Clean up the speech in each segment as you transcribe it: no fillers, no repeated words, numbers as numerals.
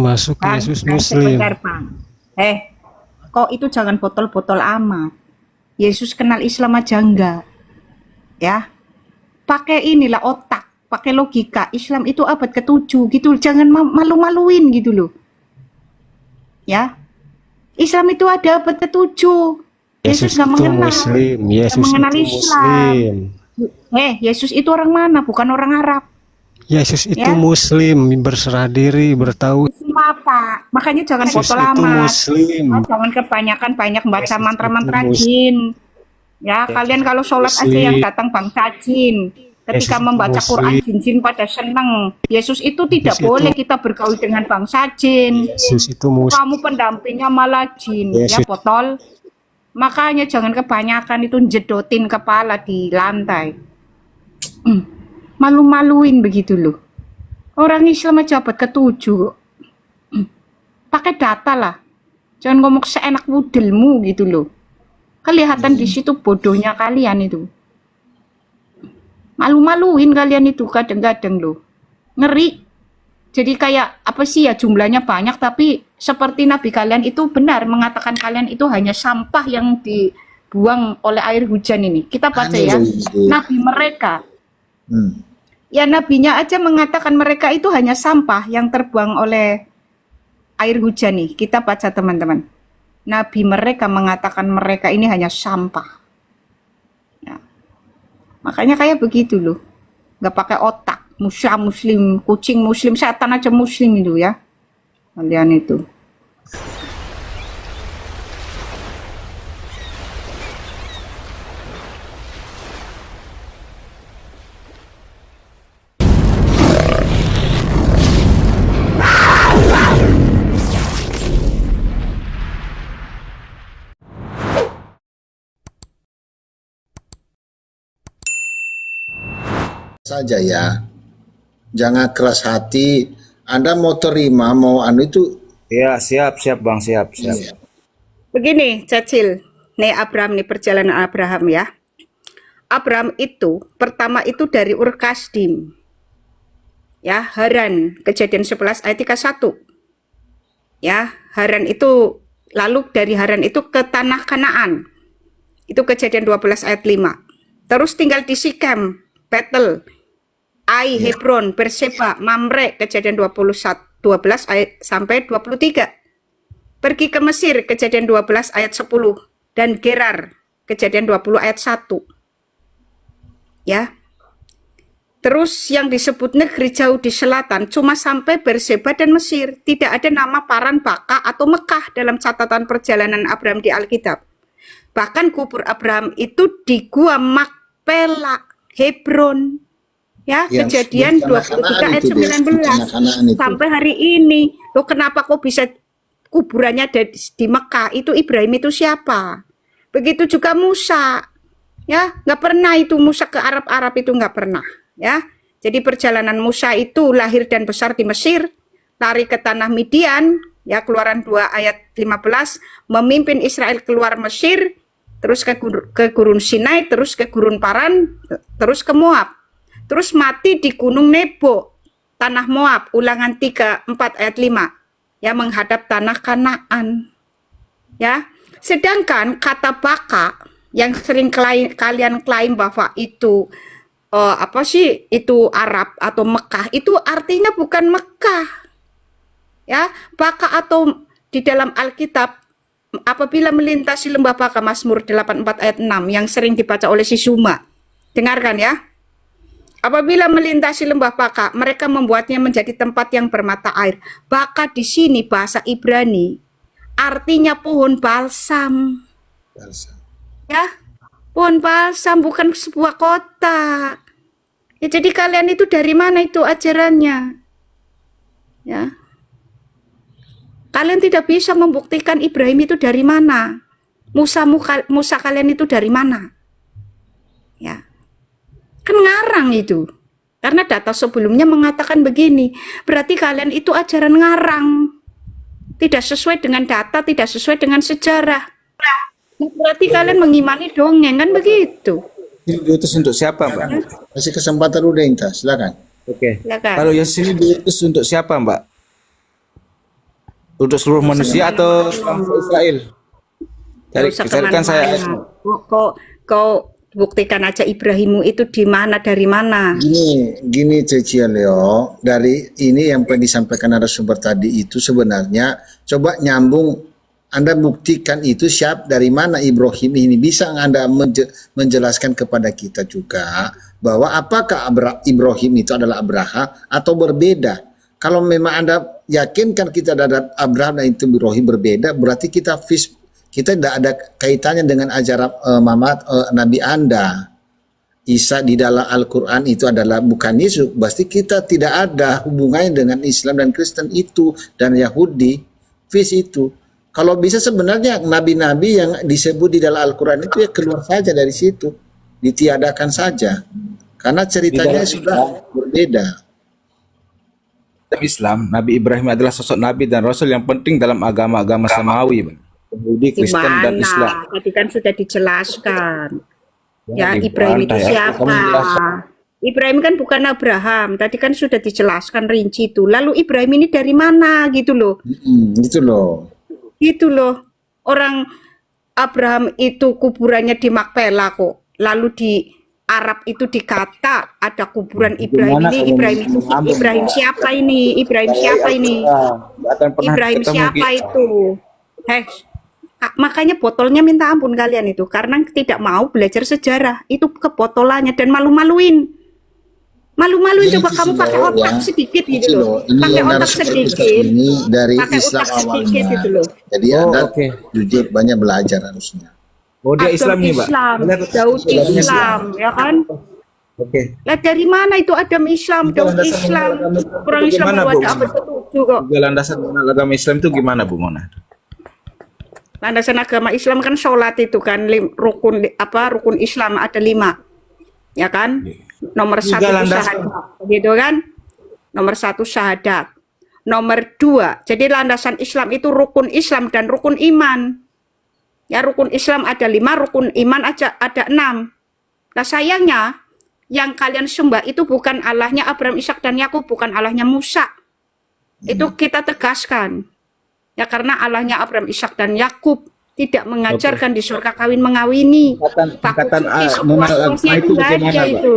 Masuk Bang, Yesus Muslim. sebentar Bang. Kok itu jangan botol-botol amat. Yesus kenal Islam aja enggak, ya. Pakai inilah otak, pakai logika. Islam itu abad ke-7 gitu. Jangan malu-maluin gitu loh. Ya. Islam itu ada abad ke-7. Yesus Yesus nggak itu mengenal, Muslim. nggak Yesus mengenal itu Islam. Muslim. Yesus itu orang mana? Bukan orang Arab, Yesus itu ya. Muslim, berserah diri, bertauhid. Muslim apa? Makanya jangan Yesus botol itu amat. Muslim. Jangan kebanyakan banyak baca Yesus itu mantra-mantra Muslim. jin. Ya, kalian kalau sholat aja yang Muslim. datang bangsa jin. Ketika Yesus itu membaca Quran, Muslim. jin-jin pada seneng. Yesus itu tidak Yesus itu boleh kita bergaul dengan bangsa jin. Yesus itu Muslim. Kamu pendampingnya malah jin, ya Yesus botol. Makanya jangan kebanyakan itu jedotin kepala di lantai. Malu-maluin begitu loh. Orang Islam aja abad ke-7. Pakai data lah. Jangan ngomong seenak wudelmu gitu loh. Kelihatan di situ bodohnya kalian itu. Malu-maluin kalian itu kadang-kadang loh. Ngeri. Jadi kayak apa sih ya, jumlahnya banyak tapi seperti nabi kalian itu benar mengatakan kalian itu hanya sampah yang dibuang oleh air hujan ini. Kita baca Aneh ya. loh itu. Nabi mereka. Hmm. Ya nabinya aja mengatakan mereka itu hanya sampah yang terbuang oleh air hujan nih. Kita baca teman-teman. Nabi mereka mengatakan mereka ini hanya sampah. Ya. Makanya kayak begitu loh. Nggak pakai otak. Musa muslim, kucing muslim, setan aja muslim itu ya. Kalian itu. Saja ya. Jangan keras hati. Anda mau terima, mau anu itu. Ya, siap Bang, siap. Iya. Begini, Cacil. Nih Abraham nih, perjalanan Abraham ya. Abraham itu pertama itu dari Ur Kasdim. Ya, Haran, Kejadian 11 ayat 31. Ya, Haran itu lalu dari Haran itu ke tanah Kanaan. Itu Kejadian 12 ayat 5. Terus tinggal di Sikem, Betel, Ai, Hebron, Berseba, Mamre, Kejadian 12 ayat sampai 23. Pergi ke Mesir, Kejadian 12 ayat 10. Dan Gerar, Kejadian 20 ayat 1. Ya. Terus yang disebut negeri jauh di selatan cuma sampai Berseba dan Mesir. Tidak ada nama Paran, Baka, atau Mekah dalam catatan perjalanan Abraham di Alkitab. Bahkan kubur Abraham itu di Gua Makpela, Hebron. Ya, Yang Kejadian di tanah 23 Kanaan ayat itu, di 19. tanah Kanaan itu. Sampai hari ini. Loh kenapa kok bisa kuburannya ada di Mekah? Itu Ibrahim itu siapa? Begitu juga Musa. Ya, nggak pernah itu Musa ke Arab itu nggak pernah. Ya, jadi perjalanan Musa itu lahir dan besar di Mesir, lari ke tanah Midian, ya Keluaran 2 ayat 15, memimpin Israel keluar Mesir, terus ke Gurun Sinai, terus ke Gurun Paran, terus ke Moab. Terus mati di Gunung Nebo, tanah Moab, Ulangan 3 4 ayat 5, ya menghadap tanah Kanaan. Ya, sedangkan kata Baka yang sering kalian klaim bahwa itu apa sih itu Arab atau Mekah, itu artinya bukan Mekah. Ya, Baka atau di dalam Alkitab apabila melintasi lembah Baka, Mazmur 84 ayat 6 yang sering dibaca oleh si Suma. Dengarkan ya. Apabila melintasi lembah Baka, mereka membuatnya menjadi tempat yang bermata air. Baka di sini bahasa Ibrani artinya pohon balsam. Ya, pohon balsam bukan sebuah kota. Ya, jadi kalian itu dari mana itu ajarannya? Ya. Kalian tidak bisa membuktikan Ibrahim itu dari mana. Musa kalian itu dari mana? Ya. Kan ngarang itu. Karena data sebelumnya mengatakan begini. Berarti kalian itu ajaran ngarang. Tidak sesuai dengan data, tidak sesuai dengan sejarah. Berarti kalian mengimani dongeng, kan begitu. Ini diutus untuk siapa, Mbak? Kasih kesempatan udah Inta, silakan. Oke. Silakan. Kalau Yesus ini diutus untuk siapa, Mbak? Untuk seluruh manusia atau bangsa Israel? Nggak usah Carikan saya. kemana-mana. Kau buktikan aja Ibrahimmu itu di mana, dari mana. Gini Ceci Leo, dari ini yang disampaikan narasumber tadi itu sebenarnya coba nyambung, Anda buktikan itu dari mana Ibrahim ini, bisa Anda menjelaskan kepada kita juga bahwa apakah Ibrahim itu adalah Abraham atau berbeda. Kalau memang Anda yakinkan kita ada Abraham dan itu Ibrahim berbeda, berarti kita tidak ada kaitannya dengan ajaran Nabi Anda. Isa di dalam Al-Quran itu adalah bukan Yesus. Pasti kita tidak ada hubungannya dengan Islam dan Kristen itu dan Yahudi. Itu. Kalau bisa sebenarnya nabi-nabi yang disebut di dalam Al-Quran itu ya keluar saja dari situ. Ditiadakan saja. Karena ceritanya sudah berbeda. Dalam Islam, Nabi Ibrahim adalah sosok nabi dan rasul yang penting dalam agama-agama samawi, Bang. Yahudi, Kristen, dan Islam. Tadi kan sudah dijelaskan. Ya, Ya, Ibrahim itu dibantah ya. siapa? Kamu jelaskan. Ibrahim kan bukan Abraham. Tadi kan sudah dijelaskan rinci itu. Lalu Ibrahim ini dari mana gitu loh? Gitu loh. Gitu loh. Orang Abraham itu kuburannya di Makpela kok. Lalu di Arab itu dikata ada kuburan Ibrahim Gimana ini. kamu Ibrahim itu menyambung, Ibrahim Pak? siapa ini? Ibrahim siapa ini? Nggak akan pernah Ibrahim ketemu siapa kita. itu? Makanya botolnya minta ampun kalian itu karena tidak mau belajar sejarah. Itu kebotolannya dan malu-maluin. Malu-maluin, Gini, coba Cici kamu pakai loh, otak ya. sedikit gitu Cici loh. ini Pakai yang otak narasumber kita sedikit. ini dari Pakai Islam otak sedikit awalnya. gitu loh. Jadi Anda oke. jujur banyak belajar harusnya. Oh, dia Islam nih, Pak. Islam, Lihat, Daud Islamnya Islam, ya kan? Oke. Lah dari mana itu Adam Islam, Daud landasan Islam? mengenal agama itu Orang Islam bagaimana, itu Bu? ada abad ke-7 kok. Juga landasan mengenal agama Islam itu gimana, Bu Mona? Landasan agama Islam kan sholat itu kan rukun Islam ada 5, ya kan? Nomor 1 Juga landasan. syahadat, gitu kan? Nomor 1 syahadat. Nomor 2, jadi landasan Islam itu rukun Islam dan rukun iman. Ya, rukun Islam ada 5, rukun iman aja ada 6. Nah sayangnya yang kalian sembah itu bukan Allahnya Abraham, Ishak dan Yakub, bukan Allahnya Musa. Itu kita tegaskan. Ya karena Allahnya Abraham, Ishak dan Yakub tidak mengajarkan di surga kawin mengawini. Tingkatan mengenal agama itu bagaimana, Pak? itu.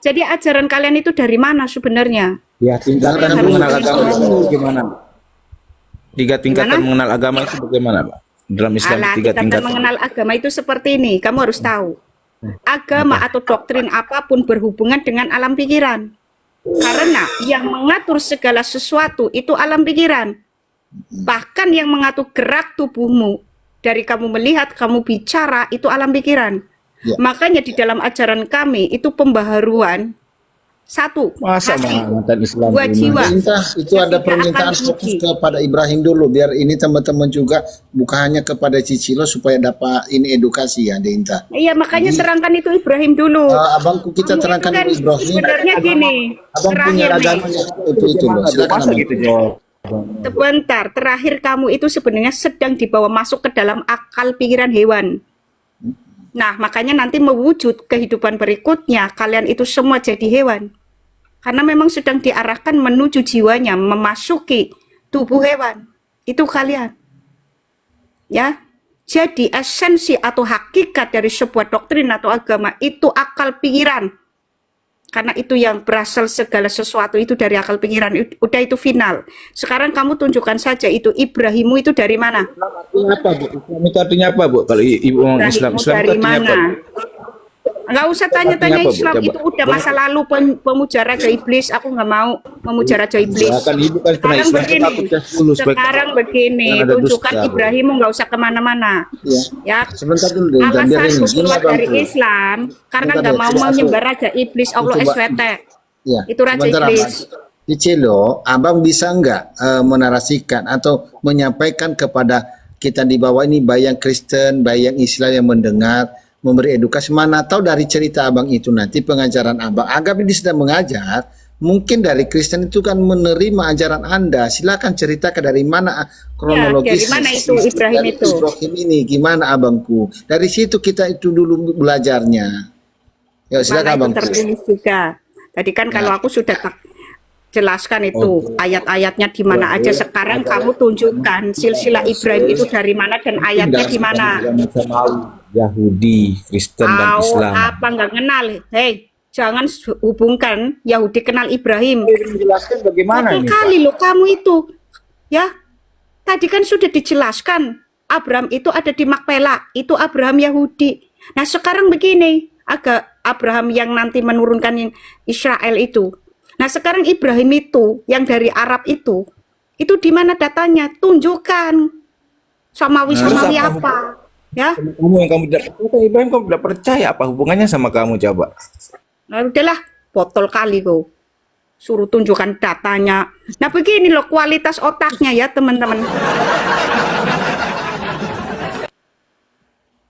Jadi ajaran kalian itu dari mana sebenarnya? Ya, tingkatan Harus mengenal harus agama itu tahu. gimana? 3 tingkatan Gimana? mengenal agama itu bagaimana, Pak? Dalam Islam Alah, 3 tingkatan tingkatan. mengenal agama itu seperti ini. Kamu harus tahu. Agama atau doktrin apapun berhubungan dengan alam pikiran. Karena yang mengatur segala sesuatu itu alam pikiran. Bahkan yang mengatur gerak tubuhmu, dari kamu melihat, kamu bicara, itu alam pikiran. Ya. Makanya di dalam ajaran kami itu pembaharuan. 1, Masa hati, mantan Islam 2 ini? jiwa. Perintah itu ada Ketiga, permintaan akal fokus budi. kepada Ibrahim dulu, biar ini teman-teman juga bukan hanya kepada Cicilo supaya dapat ini edukasi ya, Deinta. Iya, makanya terangkan itu Ibrahim dulu. Abangku kita Kamu terangkan itu kan dulu Ibrahim. sebenarnya gini, Abang punya terakhir nih. agamanya itu loh. Silakan Masa abang. gitu jawab? Sebentar, terakhir kamu itu sebenarnya sedang dibawa masuk ke dalam akal pikiran hewan. Nah, makanya nanti mewujud kehidupan berikutnya, kalian itu semua jadi hewan. Karena memang sedang diarahkan menuju jiwanya, memasuki tubuh hewan. Itu kalian. Ya. Jadi esensi atau hakikat dari sebuah doktrin atau agama itu akal pikiran. Karena itu yang berasal segala sesuatu itu dari akal pikiran. Udah itu final. Sekarang kamu tunjukkan saja itu Ibrahimmu itu dari mana? Artinya apa, Bu? Islam itu artinya apa, Bu? Kalau ibu ngomong Islam, Ibrahimmu Islam itu dari artinya apa, mana? Bu? Nggak usah tanya-tanya Artinya apa, Bu? Islam, Coba. itu udah masa lalu pemuja Raja Iblis. Aku nggak mau memuja Raja Iblis. Ya, kan ibu kan pernah Sekarang Islam begini, takut ya dulu sekarang begini, Jangan ada tunjukkan dusta, Bu. Ibrahimmu nggak usah kemana-mana. Ya. Ya, Sebentar dulu Deinta, biar alasanmu ini keluar abangku. dari Islam karena Sebentar nggak deh, mau coba menyembah Raja Iblis, Allah Coba. SWT. Ya, Itu Raja sebentar, Iblis. Abang. Cicilo, abang bisa nggak menarasikan atau menyampaikan kepada kita di bawah ini, baik yang Kristen, baik yang Islam yang mendengar, memberi edukasi, mana tahu dari cerita abang itu nanti pengajaran abang, anggap ini sedang mengajar, mungkin dari Kristen itu kan menerima ajaran Anda, silakan ceritakan dari mana kronologis. dari mana itu Ibrahim dari itu? Ibrahim ini, gimana abangku, dari situ kita itu dulu belajarnya. Ya silakan Mana itu abangku. tertulis juga. Tadi kan kalau aku sudah jelaskan itu ayat-ayatnya di mana aja. Sekarang kamu tunjukkan silsilah Ibrahim itu dari mana dan ayatnya di mana. Agama Samawi, Yahudi, Kristen dan Tahu Islam. apa nggak kenal? Hei, jangan hubungkan Yahudi kenal Ibrahim. Menjelaskan bagaimana Betul ini, kali loh kamu itu. Ya, tadi kan sudah dijelaskan. Abraham itu ada di Makpela, itu Abraham Yahudi. Nah sekarang begini, agak Abraham yang nanti menurunkan yang Israel itu. Nah sekarang Ibrahim itu, yang dari Arab itu di mana datanya? Tunjukkan. Samawi-samawi apa? Ya, Kamu yang kamu tidak percaya, Ibrahim kamu tidak percaya, apa hubungannya sama kamu coba? nah udahlah, botol kali kau. Suruh tunjukkan datanya. Nah begini loh kualitas otaknya ya teman-teman.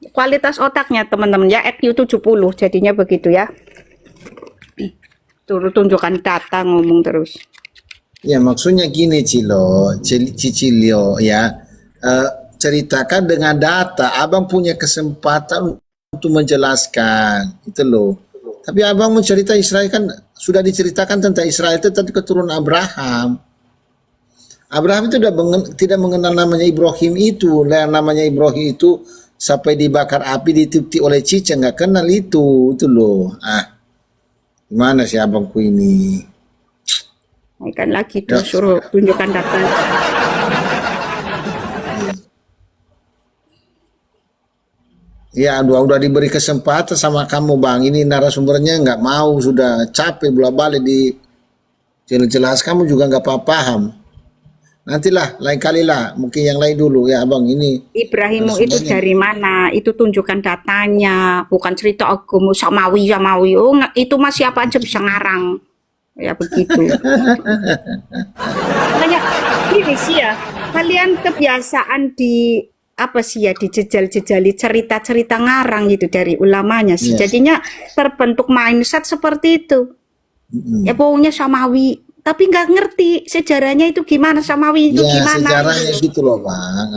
Kualitas otaknya teman-teman ya EQ 70 jadinya begitu ya. Suruh tunjukkan data ngomong terus. Ya maksudnya gini Cicilio ya, ceritakan dengan data. Abang punya kesempatan untuk menjelaskan itu loh. Tapi abang mau cerita Israel kan sudah diceritakan tentang Israel itu tadi keturunan Abraham. Abraham itu tidak mengenal namanya Ibrahim itu. Yang namanya Ibrahim itu sampai dibakar api ditiup oleh cicak, nggak kenal itu loh. Gimana sih abangku ini? Naikkan lagi tuh suruh tunjukkan data. Ya, udah diberi kesempatan sama kamu bang. Ini narasumbernya nggak mau, sudah capek bolak-balik di jelas kamu juga nggak paham. Nantilah lain kali lah, mungkin yang lain dulu ya abang ini. Ibrahimu itu dari mana? Itu tunjukkan datanya, bukan cerita agama samawi. Oh, itu mah siapa aja bisa ngarang. Ya begitu. Makanya gini sih ya, kalian kebiasaan di apa sih ya dijejal-jejali cerita-cerita ngarang gitu dari ulamanya sih. Yes. Jadinya terbentuk mindset seperti itu. Ya pokoknya samawi, tapi nggak ngerti sejarahnya itu gimana, samawi itu Ya gimana. sejarahnya gitu loh bang.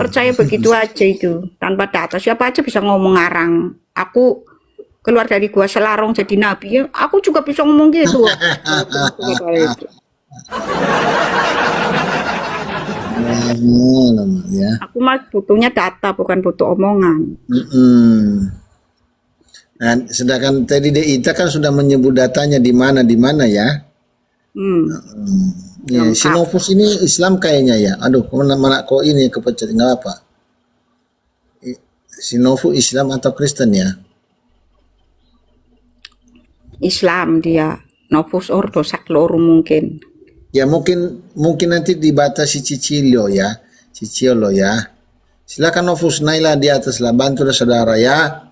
Percaya begitu aja itu tanpa data. Siapa aja bisa ngomong ngarang. Aku keluar dari gua Selarong jadi nabi ya, aku juga bisa ngomong gitu. Ya. Aku mah butuhnya data bukan butuh omongan. Nah, sedangkan tadi Ita kan sudah menyebut datanya di mana ya. Ya, si Novus ini Islam kayaknya ya. Aduh, mana kok ini kepencet nggak apa? Si Novus Islam atau Kristen ya? Islam dia. Novus Ordo Saklorum mungkin. Ya mungkin nanti dibatasi Cicilio ya. Silakan Novus naiklah di atas lah, bantulah saudara ya.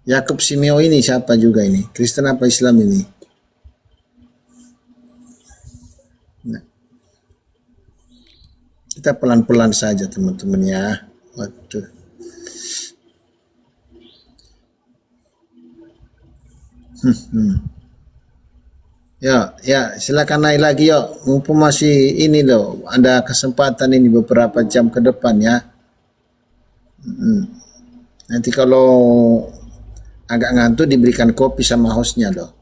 Yakub Simeo ini siapa juga ini? Kristen apa Islam ini? Nah, kita pelan-pelan saja teman-teman ya. Waduh. Ya, silakan naik lagi yuk. Mumpung masih ini loh, ada kesempatan ini beberapa jam ke depan ya. Nanti kalau agak ngantuk diberikan kopi sama hostnya loh.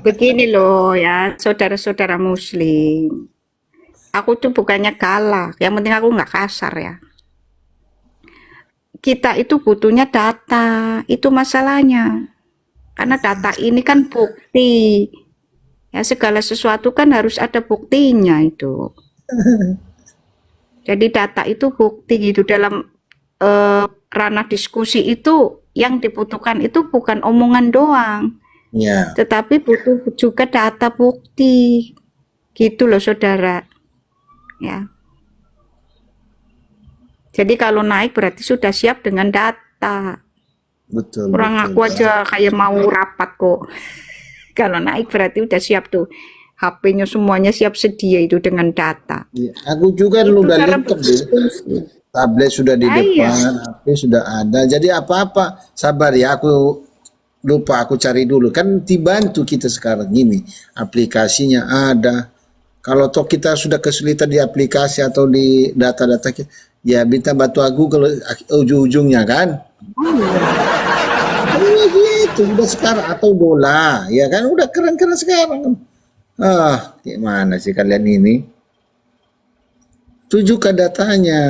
Begini loh ya, saudara-saudara muslim. Aku tuh bukannya galak, yang penting aku nggak kasar ya. Kita itu butuhnya data, itu masalahnya. Karena data ini kan bukti. Ya segala sesuatu kan harus ada buktinya itu. Jadi data itu bukti gitu dalam ranah diskusi itu yang dibutuhkan itu bukan omongan doang. Ya. Tetapi butuh juga data bukti. Gitu loh saudara. Ya. Jadi kalau naik berarti sudah siap dengan data. Betul. Orang aku aja kayak mau rapat kok. Kalau naik berarti udah siap tuh. HP-nya semuanya siap sedia itu dengan data. Ya, aku juga dulu udah lengkap deh. Tablet sudah di depan, HP sudah ada. Jadi apa-apa sabar ya, aku lupa aku cari dulu. Kan dibantu kita sekarang ini. Aplikasinya ada, Kalau toh kita sudah kesulitan di aplikasi atau di data-data kita, ya minta bantuan Google ujung-ujungnya kan. Iya gitu, udah sekarang atau dola, ya kan udah keren-keren sekarang. Gimana sih kalian ini? Tunjukkan datanya.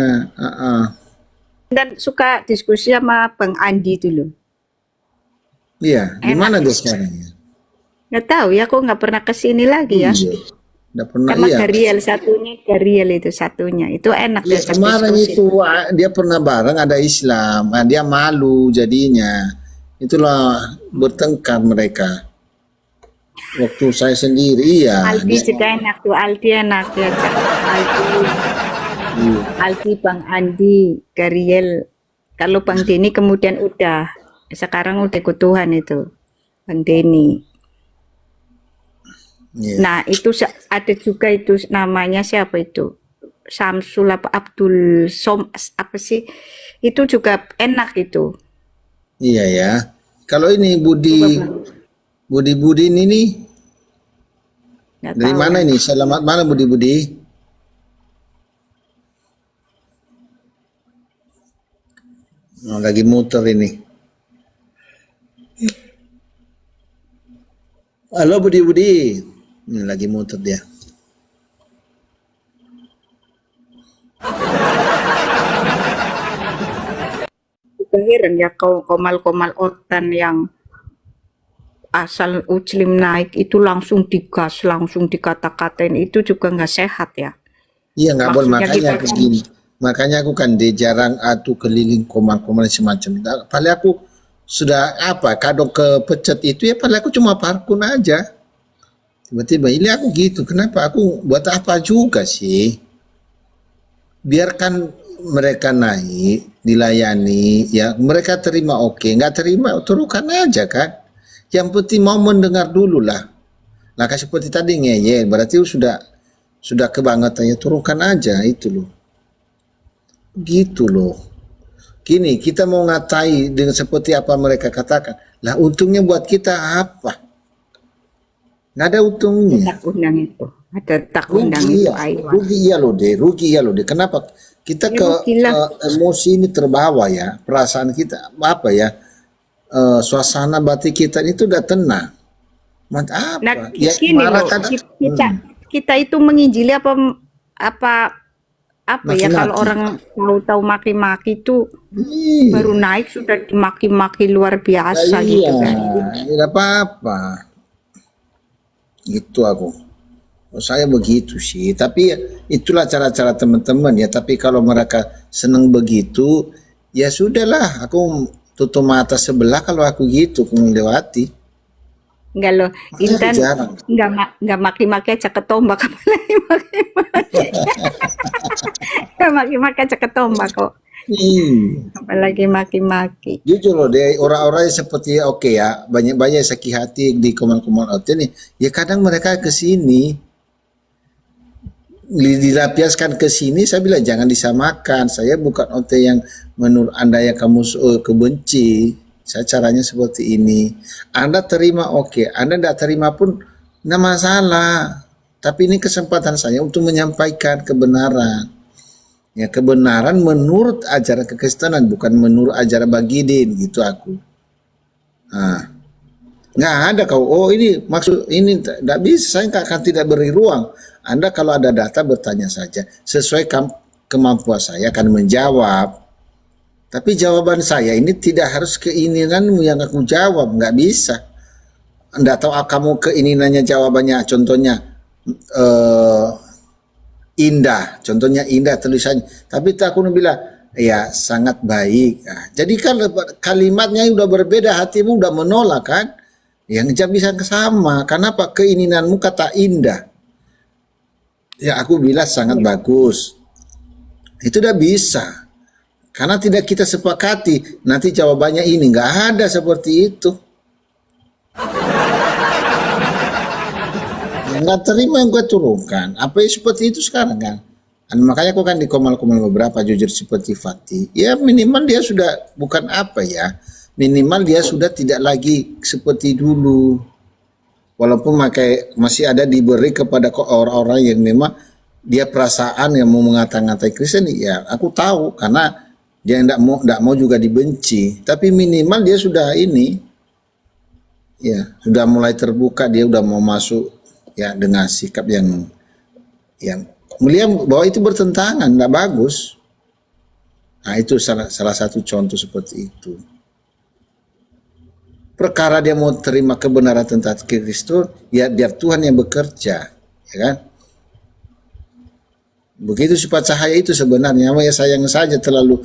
Dan suka diskusi sama Bang Andi dulu. Iya, di mana dia sekarang ya? Nggak tahu ya, aku nggak pernah kesini lagi ya. Iya, udah pernah Sama iya. Gariel itu satunya. Itu enak Ya, diajak kemarin diskusi. itu dia pernah bareng ada Islam, dia malu jadinya. Itulah bertengkar mereka. Waktu saya sendiri, iya. Aldi juga enak tuh, Aldi enak diajak. Aldi, Bang Andi, Gariel. Kalau Bang Denny kemudian udah. Sekarang udah ikut Tuhan itu. Bang Denny. Iya. Nah, itu ada juga itu namanya siapa itu? Samsul apa Abdul apa sih? Itu juga enak itu. Iya ya. Kalau ini Budi ini nih, Nggak dari tahu mana ya. ini? Selamat mana Budi? Oh, lagi muter ini. Halo Budi. Ini lagi muter dia. Heran ya komal-komal otan yang asal Ujlim naik itu langsung digas, langsung dikata-katain, itu juga nggak sehat ya. Iya nggak boleh, Maksudnya makanya kita aku kan- gini. Makanya aku kan dia jarang keliling komal-komal semacam itu. Paling aku sudah kadang kepecat itu ya paling aku cuma parkun aja. Tiba-tiba ini aku gitu. Kenapa aku buat apa juga sih? Biarkan mereka naik, dilayani, ya mereka terima oke, nggak terima turunkan aja kan. Yang penting mau mendengar dulu lah. Nah seperti tadi ngeyel, berarti sudah kebangetannya, turunkan aja itu loh. Gitu loh. Gini, kita mau ngatai dengan seperti apa mereka katakan. Lah untungnya buat kita apa? Nggak ada untungnya. Tak undang itu. Ada tak undang Rugi itu iya, Aiwan. rugi iya loh deh. Kenapa kita Ya, rugilah. emosi ini terbawa ya, perasaan kita suasana batin kita itu udah tenang. Apa? Nah, Ya gini marah loh, kadang. kita itu menginjili apa ya, Maki-maki. kalau orang tahu-tahu maki-maki itu Iya. baru naik sudah dimaki-maki luar biasa gitu kan. Tidak apa-apa. Gitu aku. Saya begitu sih. Tapi itulah cara-cara teman-teman ya. Tapi kalau mereka senang begitu, ya sudahlah. Aku tutup mata sebelah kalau aku gitu, aku melewati. Enggak loh, Makanya Intan jarang. enggak maki-maki aja ketombak, apalagi maki-maki. Enggak maki-maki aja ketombak kok, apalagi maki-maki. Jujur loh, deh orang-orang yang seperti ya, banyak-banyak sakit hati di koman-koman out ini. Ya kadang mereka ke sini dilapiaskan ke sini, saya bilang jangan disamakan. Saya bukan OT yang menurut Anda yang kamu kebenci. Saya caranya seperti ini. Anda terima oke, Anda tidak terima pun tidak masalah. Tapi ini kesempatan saya untuk menyampaikan kebenaran. Ya kebenaran menurut ajaran kekristenan, bukan menurut ajaran Bagidin gitu aku. Nggak ada ini maksud ini tidak bisa, saya akan tidak beri ruang. Anda kalau ada data bertanya saja, sesuai kemampuan saya akan menjawab. Tapi jawaban saya ini tidak harus keinginanmu yang aku jawab, nggak bisa. Anda tahu kamu keinginannya jawabannya, contohnya indah, contohnya indah tulisannya. Tapi aku bilang ya sangat baik. Nah, jadi kalau kalimatnya udah berbeda, hatimu udah menolak kan? Yang nggak bisa sama. Kenapa keinginanmu kata indah? Ya aku bilang sangat bagus. Itu udah bisa. Karena tidak kita sepakati, nanti jawabannya ini nggak ada seperti itu. Yang nggak terima yang gue turunkan. Apa yang seperti itu sekarang kan? Dan makanya aku kan di komal-komal beberapa jujur seperti Fatih. Ya minimal dia sudah bukan apa ya. Minimal dia sudah tidak lagi seperti dulu. walaupun masih ada diberi kepada orang-orang yang memang dia perasaan yang mau mengata-ngatai Kristen, ya aku tahu karena dia tidak mau juga dibenci, tapi minimal dia sudah ini, ya sudah mulai terbuka, dia udah mau masuk ya dengan sikap yang melihat bahwa itu bertentangan, tidak bagus. Nah itu salah satu contoh seperti itu. Perkara dia mau terima kebenaran tentang Kristus, ya biar Tuhan yang bekerja, ya kan? Begitu sifat Cahaya itu sebenarnya, ya sayang saja terlalu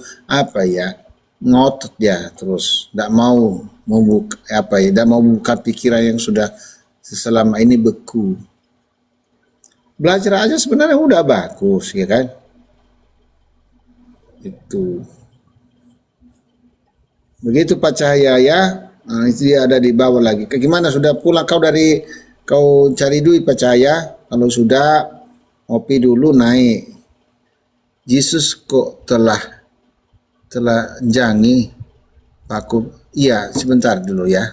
ngotot dia terus, tidak mau membuka tidak mau buka pikiran yang sudah selama ini beku. Belajar aja sebenarnya udah bagus, ya kan? Itu. Begitu Pak Cahaya ya. Nah, itu dia ada di bawah lagi. Gimana sudah pulang kau cari duit Pak Cahaya? Kalau sudah ngopi dulu naik. Yesus kok telah jangi aku. Iya, sebentar dulu ya.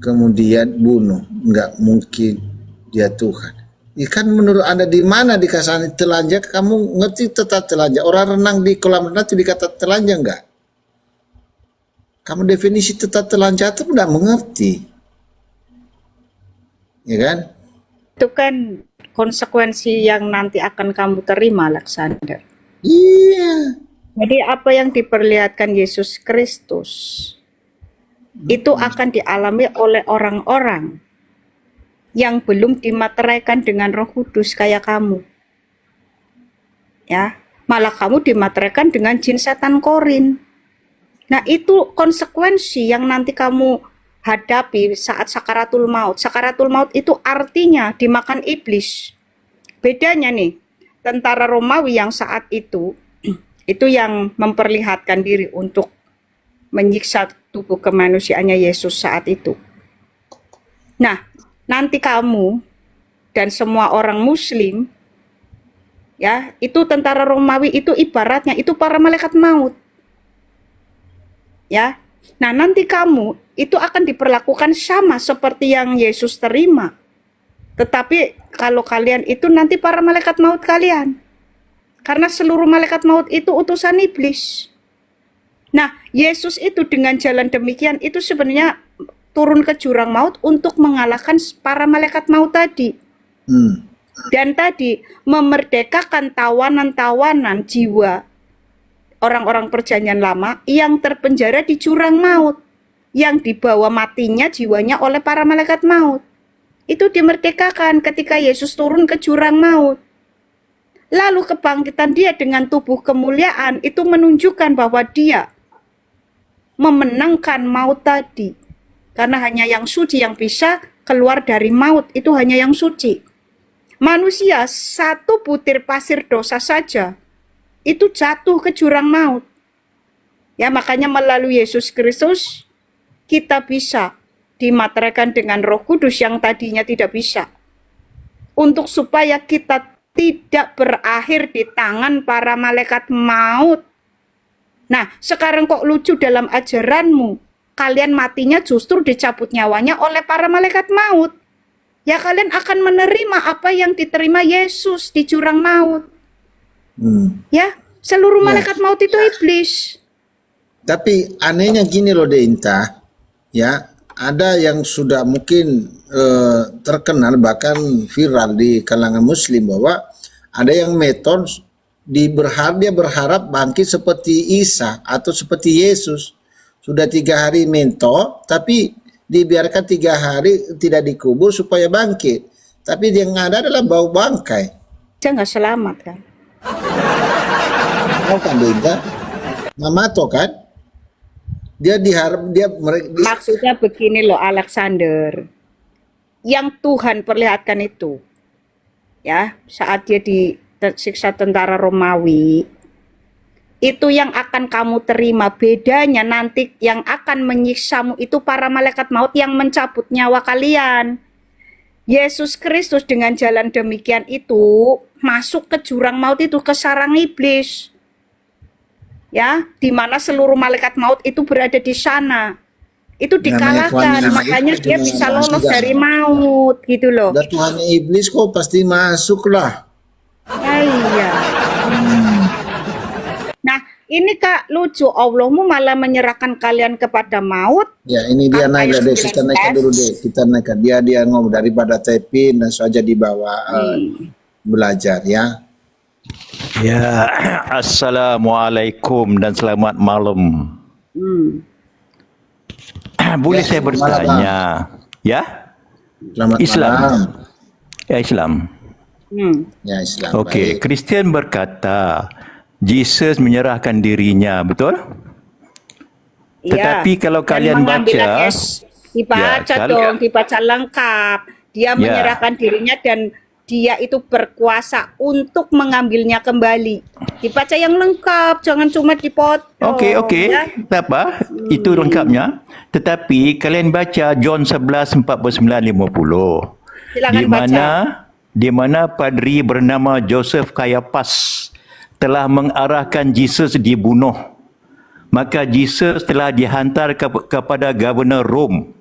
Kemudian bunuh. Enggak mungkin dia Tuhan. Ya kan menurut Anda di mana dikasih telanjang? Kamu ngerti tetap telanjang. Orang renang di kolam renang itu dikata telanjang enggak? Kamu definisi tetap telanjang itu tidak mengerti. Ya kan? Itu kan konsekuensi yang nanti akan kamu terima, Alexander. Iya. Jadi apa yang diperlihatkan Yesus Kristus itu akan dialami oleh orang-orang yang belum dimateraikan dengan Roh Kudus kayak kamu. Ya, malah kamu dimateraikan dengan jin setan korin. Nah, itu konsekuensi yang nanti kamu hadapi saat sakaratul maut. Sakaratul maut itu artinya dimakan iblis. Bedanya nih, tentara Romawi yang saat itu yang memperlihatkan diri untuk menyiksa tubuh kemanusiaannya Yesus saat itu. Nah, nanti kamu dan semua orang Muslim, ya, itu tentara Romawi itu ibaratnya itu para malaikat maut. Ya, nah nanti kamu itu akan diperlakukan sama seperti yang Yesus terima. Tetapi kalau kalian itu nanti para malaikat maut kalian. Karena seluruh malaikat maut itu utusan iblis. Nah, Yesus itu dengan jalan demikian itu sebenarnya turun ke jurang maut untuk mengalahkan para malaikat maut tadi. Dan tadi memerdekakan tawanan-tawanan jiwa orang-orang perjanjian lama yang terpenjara di jurang maut, yang dibawa matinya jiwanya oleh para malaikat maut. Itu dimerdekakan ketika Yesus turun ke jurang maut. Lalu kebangkitan dia dengan tubuh kemuliaan itu menunjukkan bahwa dia memenangkan maut tadi. Karena hanya yang suci yang bisa keluar dari maut, itu hanya yang suci. Manusia satu butir pasir dosa saja itu jatuh ke jurang maut. Ya, makanya melalui Yesus Kristus kita bisa dimateraikan dengan Roh Kudus yang tadinya tidak bisa. Untuk supaya kita tidak berakhir di tangan para malaikat maut. Nah, sekarang kok lucu dalam ajaranmu. Kalian matinya justru dicabut nyawanya oleh para malaikat maut. Ya, kalian akan menerima apa yang diterima Yesus di jurang maut. Ya, seluruh malaikat maut itu iblis. Tapi anehnya gini loh Deinta, ya ada yang sudah mungkin terkenal bahkan viral di kalangan Muslim bahwa ada yang metode dia berharap bangkit seperti Isa atau seperti Yesus. Sudah 3 hari mentok, tapi dibiarkan 3 hari tidak dikubur supaya bangkit. Tapi yang ada adalah bau bangkai. Dia nggak selamat kan? Tahu kan Dinda? Mamato kan? Maksudnya begini loh Alexander. Yang Tuhan perlihatkan itu, ya, saat dia disiksa tentara Romawi, itu yang akan kamu terima. Bedanya nanti yang akan menyiksamu itu para malaikat maut yang mencabut nyawa kalian. Yesus Kristus dengan jalan demikian itu masuk ke jurang maut itu, ke sarang iblis. Ya, di mana seluruh malaikat maut itu berada di sana. itu Namanya Tuhan dikalahkan, yang makanya itu dia bisa dengan lolos juga. dari maut gitu loh. Udah Tuhannya iblis kok pasti masuk lah. Ya, iya. Nah, ini Kak lucu, Allahmu malah menyerahkan kalian kepada maut. Ya ini dia Kaf naik ayat deh, kita naikkan 19. dulu deh, kita naikkan dia ngomong daripada tapin dan saja dibawa belajar ya. Ya, Assalamualaikum dan selamat malam. Boleh saya selamat malam, bertanya? Ya, Selamat Islam. malam. ya Islam. Ya Islam. Okey, Baik. Kristian berkata Jesus menyerahkan dirinya, betul? Tetapi kalau Dan kalian mengambil baca, dibaca ya, dong, dibaca lengkap. Dia menyerahkan dirinya dan dia itu berkuasa untuk mengambilnya kembali. Dibaca yang lengkap, jangan cuma dipotong. Okey, ya. tak apa, itu lengkapnya. Tetapi kalian baca John 11, 49, 50. Silakan baca. Di mana padri bernama Joseph Caiaphas telah mengarahkan Jesus dibunuh. Maka Jesus telah dihantar kepada Gubernur Rom,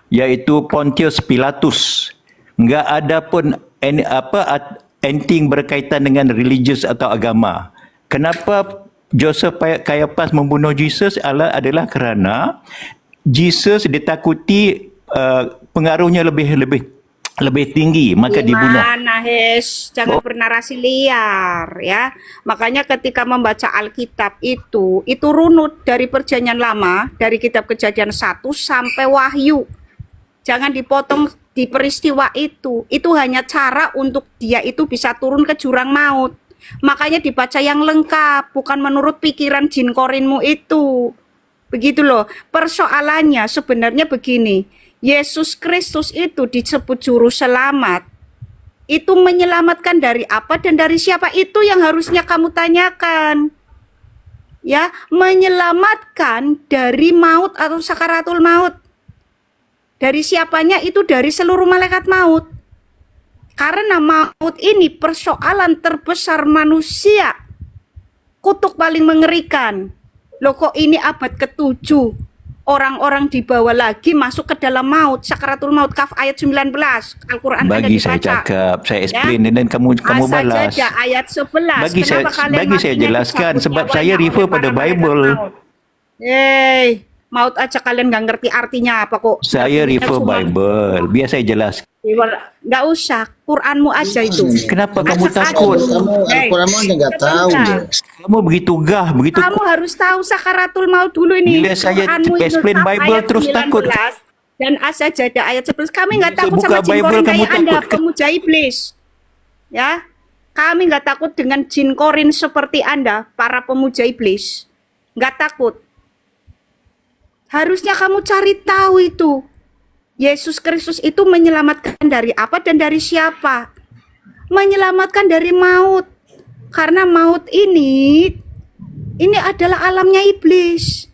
iaitu Pontius Pilatus. Enggak ada pun anything berkaitan dengan religius atau agama. Kenapa Joseph Caiaphas membunuh Jesus adalah kerana Jesus ditakuti pengaruhnya lebih tinggi, maka dibunuh. Gimana, Hes? Jangan bernarasi liar, ya. Makanya ketika membaca Alkitab itu runut dari Perjanjian Lama, dari kitab Kejadian 1 sampai Wahyu. Jangan dipotong di peristiwa itu. Itu hanya cara untuk dia itu bisa turun ke jurang maut. Makanya dibaca yang lengkap, bukan menurut pikiran jin korinmu itu. Begitu loh. Persoalannya sebenarnya begini. Yesus Kristus itu disebut juru selamat. Itu menyelamatkan dari apa dan dari siapa? Itu yang harusnya kamu tanyakan. Ya, menyelamatkan dari maut atau sakaratul maut. Dari siapanya? Itu dari seluruh malaikat maut. Karena maut ini persoalan terbesar manusia. Kutuk paling mengerikan. Loh kok ini abad ke-7? Orang-orang dibawa lagi masuk ke dalam maut, sakaratul maut, Kaf ayat 19. Al-Quran ada Bagi saya dibaca. cakap, saya explain dan kamu balas. Saja ayat 11. Bagi saya jelaskan sebab saya refer pada Bible. Maut aja kalian nggak ngerti artinya apa kok. Saya Artinya refer cuma- Bible. Biar saya jelaskan. Nggak usah, Quranmu aja itu. Kenapa kamu Acak takut? adul. Kamu Al-Quran aja nggak tahu sebentar. deh. Kamu begitu begitu Kamu harus tahu sakaratul maut dulu ini. Bila saya Quranmu itu explain Kaf Bible ayat terus 19 takut. Dan As-Sajdah ayat 11. Kami nggak Bila takut buka sama jin Bible, korin kamu kayak Anda, takut. pemuja iblis. Ya, kami nggak takut dengan jin korin seperti Anda, para pemuja iblis. Nggak takut. Harusnya kamu cari tahu itu. Yesus Kristus itu menyelamatkan dari apa dan dari siapa? Menyelamatkan dari maut. Karena maut ini adalah alamnya iblis.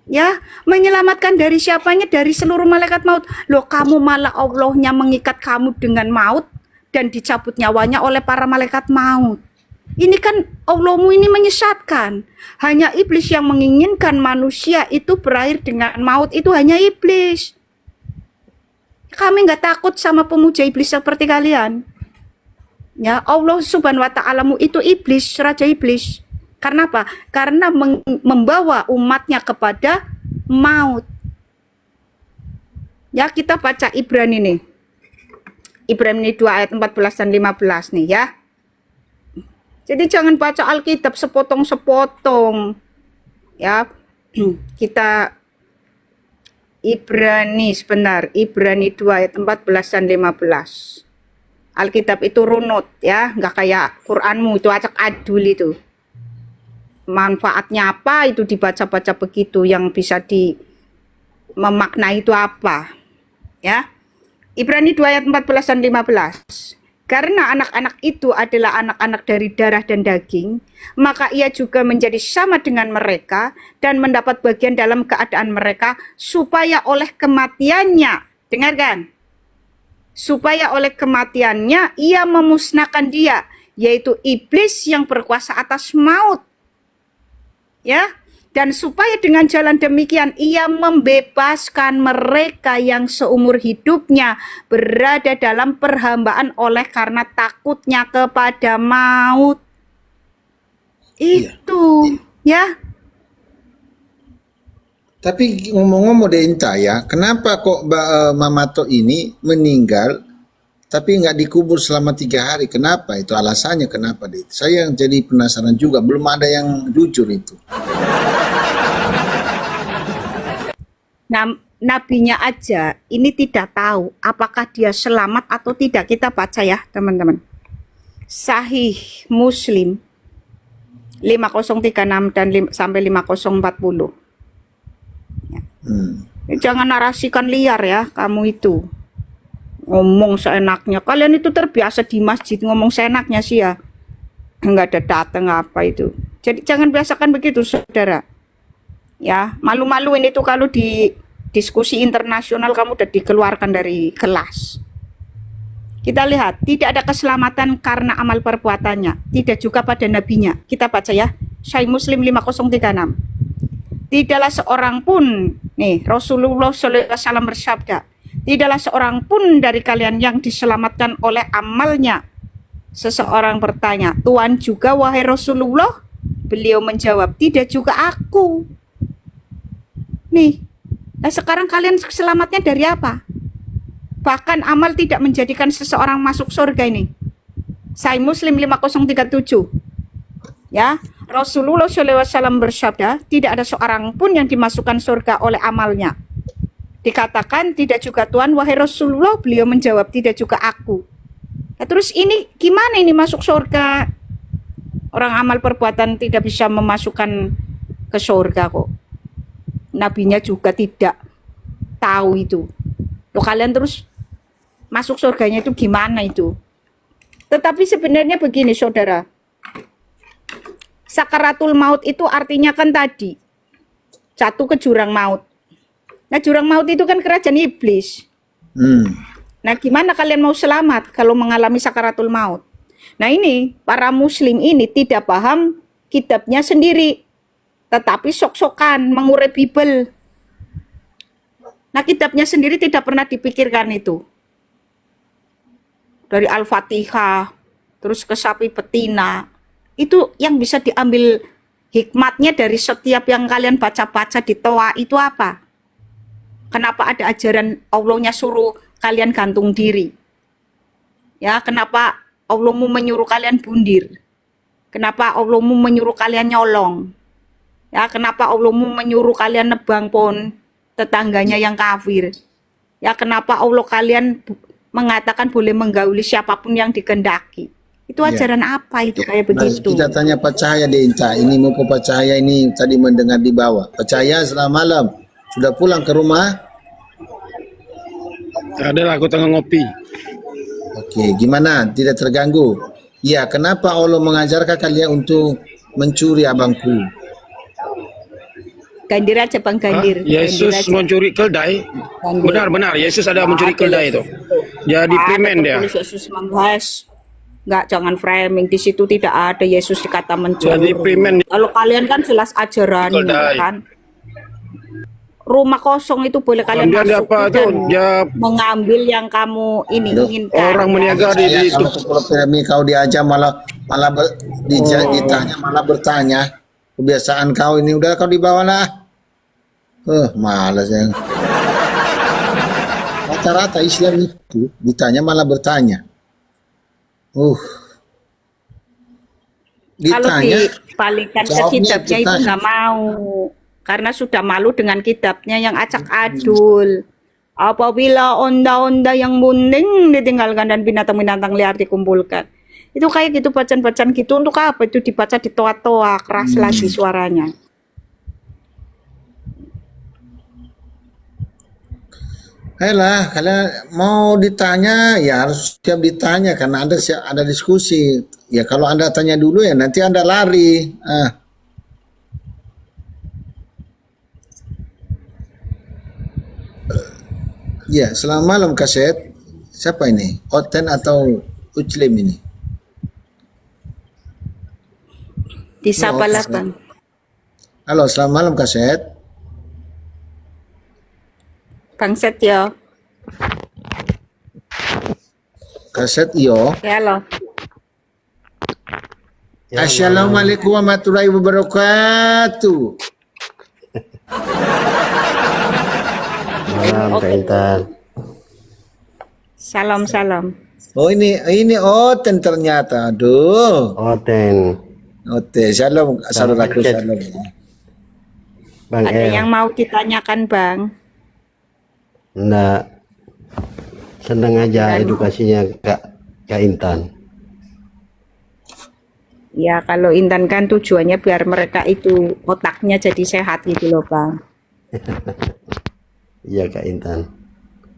Ya, menyelamatkan dari siapanya? Dari seluruh malaikat maut. Loh, kamu malah Allahnya mengikat kamu dengan maut dan dicabut nyawanya oleh para malaikat maut. Ini kan Allahmu ini menyesatkan. Hanya iblis yang menginginkan manusia itu berakhir dengan maut, itu hanya iblis. Kami nggak takut sama pemuja iblis seperti kalian. Ya, Allah Subhanahu wa ta'alamu itu iblis, raja iblis. Karena apa? Karena membawa umatnya kepada maut. Ya, kita baca Ibrani nih. Ibrani 2 ayat 14 dan 15 nih ya. Jadi jangan baca Alkitab sepotong-sepotong. Ya. Kita Ibrani sebentar. Ibrani 2 ayat 14 dan 15. Alkitab itu runut ya, nggak kayak Quranmu itu acak adul itu. Manfaatnya apa itu dibaca-baca begitu, yang bisa memaknai itu apa? Ya. Ibrani 2 ayat 14 dan 15. Karena anak-anak itu adalah anak-anak dari darah dan daging, maka ia juga menjadi sama dengan mereka dan mendapat bagian dalam keadaan mereka, supaya oleh kematiannya, dengarkan, supaya oleh kematiannya ia memusnahkan dia, yaitu iblis yang berkuasa atas maut. Ya, Dan supaya dengan jalan demikian ia membebaskan mereka yang seumur hidupnya berada dalam perhambaan oleh karena takutnya kepada maut. Itu ya. Tapi ngomong-ngomong deh Inta ya, kenapa kok Mama To ini meninggal tapi nggak dikubur selama 3 hari? Kenapa? Itu alasannya kenapa deh? Saya yang jadi penasaran juga, belum ada yang jujur itu. Nah, nabinya aja ini tidak tahu apakah dia selamat atau tidak. Kita baca ya teman-teman. Sahih Muslim 5036 dan sampai 5040. Jangan narasikan liar ya kamu itu. Ngomong seenaknya. Kalian itu terbiasa di masjid ngomong seenaknya sih ya. Enggak ada datang apa itu. Jadi jangan biasakan begitu saudara. Ya, malu-maluin itu kalau di diskusi internasional kamu udah dikeluarkan dari kelas. Kita lihat, tidak ada keselamatan karena amal perbuatannya, tidak juga pada nabinya. Kita baca ya, Sahih Muslim 5036. Tidaklah seorang pun, nih Rasulullah SAW bersabda, tidaklah seorang pun dari kalian yang diselamatkan oleh amalnya. Seseorang bertanya, Tuhan juga wahai Rasulullah? Beliau menjawab, tidak juga aku. Nih, nah sekarang kalian selamatnya dari apa? Bahkan amal tidak menjadikan seseorang masuk surga ini. Sahih Muslim 5037. Ya, Rasulullah SAW bersabda, tidak ada seorang pun yang dimasukkan surga oleh amalnya. Dikatakan, tidak juga Tuhan, wahai Rasulullah. Beliau menjawab, tidak juga aku. Nah, terus ini gimana ini masuk surga? Orang amal perbuatan tidak bisa memasukkan ke surga kok. Nabinya juga tidak tahu itu. Loh, kalian terus masuk surganya itu gimana itu? Tetapi sebenarnya begini saudara. Sakaratul maut itu artinya kan tadi jatuh ke jurang maut. Nah, jurang maut itu kan kerajaan iblis. Nah, gimana kalian mau selamat kalau mengalami sakaratul maut? Nah, ini para muslim ini tidak paham kitabnya sendiri, tetapi sok-sokan mengurip Bible. Nah, kitabnya sendiri tidak pernah dipikirkan itu. Dari Al-Fatihah, terus ke sapi betina, itu yang bisa diambil hikmatnya dari setiap yang kalian baca-baca di Toa itu apa? Kenapa ada ajaran Allahnya suruh kalian gantung diri? Ya, kenapa Allahmu menyuruh kalian bundir? Kenapa Allahmu menyuruh kalian nyolong? Ya, kenapa Allahmu menyuruh kalian nebang pohon tetangganya yang kafir? Ya, kenapa Allah kalian mengatakan boleh menggauli siapapun yang dikehendaki? Itu ajaran apa itu kayak begitu? Kita tanya Pak Cahaya deh Inta. Ini mau ke Pak Cahaya ini tadi mendengar di bawah. Pak Cahaya, selamat malam. Sudah pulang ke rumah? Adalah aku tengah ngopi. Oke, gimana? Tidak terganggu? Ya, kenapa Allah mengajarkan kalian untuk mencuri abangku? Gandir aja Bang Gandir. Yesus mencuri keldai. Benar-benar Yesus ada mencuri keldai itu. Jadi preman dia. Yesus membahas. Enggak, jangan framing. Di situ tidak ada Yesus dikata mencuri. Jadi preman. Kalau kalian kan jelas ajarannya kan. Rumah kosong itu boleh kalian Dia masuk apa dan tuh? Dia mengambil yang kamu inginkan. orang meniaga di itu. Kalau Femi kau diajak malah ditanya malah bertanya. Kebiasaan kau ini udah kau dibawa lah. Malas ya. Rata-rata Islam itu ditanya malah bertanya. Kalau Ditanya, dipalingkan ke jawabnya kitabnya itu ditanya. nggak mau. Karena sudah malu dengan kitabnya yang acak adul. Apabila onda-onda yang bunting ditinggalkan dan binatang-binatang liar dikumpulkan. Itu kayak gitu bacaan-bacaan gitu untuk apa? Itu dibaca di toa-toa, keras lagi suaranya. Ayolah, kalian mau ditanya ya harus siap ditanya karena ada diskusi. Ya kalau Anda tanya dulu ya nanti Anda lari. Ya, selamat malam Kaset. Siapa ini? Oten atau Uclim ini? Disapalah Bang. Halo, selamat malam Kaset. Bang Setio. Kaset iyo. Ya lo. Assalamualaikum warahmatullahi wabarakatuh. Malam Kak Intan. Salam. Oh ini Oten ternyata. Aduh. Oten. Ote, shalom saudaraku Cek. shalom. Bang Ada El. yang mau ditanyakan, Bang? Enggak. Senang aja edukasinya Kak Intan. Ya, kalau Intan kan tujuannya biar mereka itu otaknya jadi sehat gitu loh, Bang. Iya Kak Intan.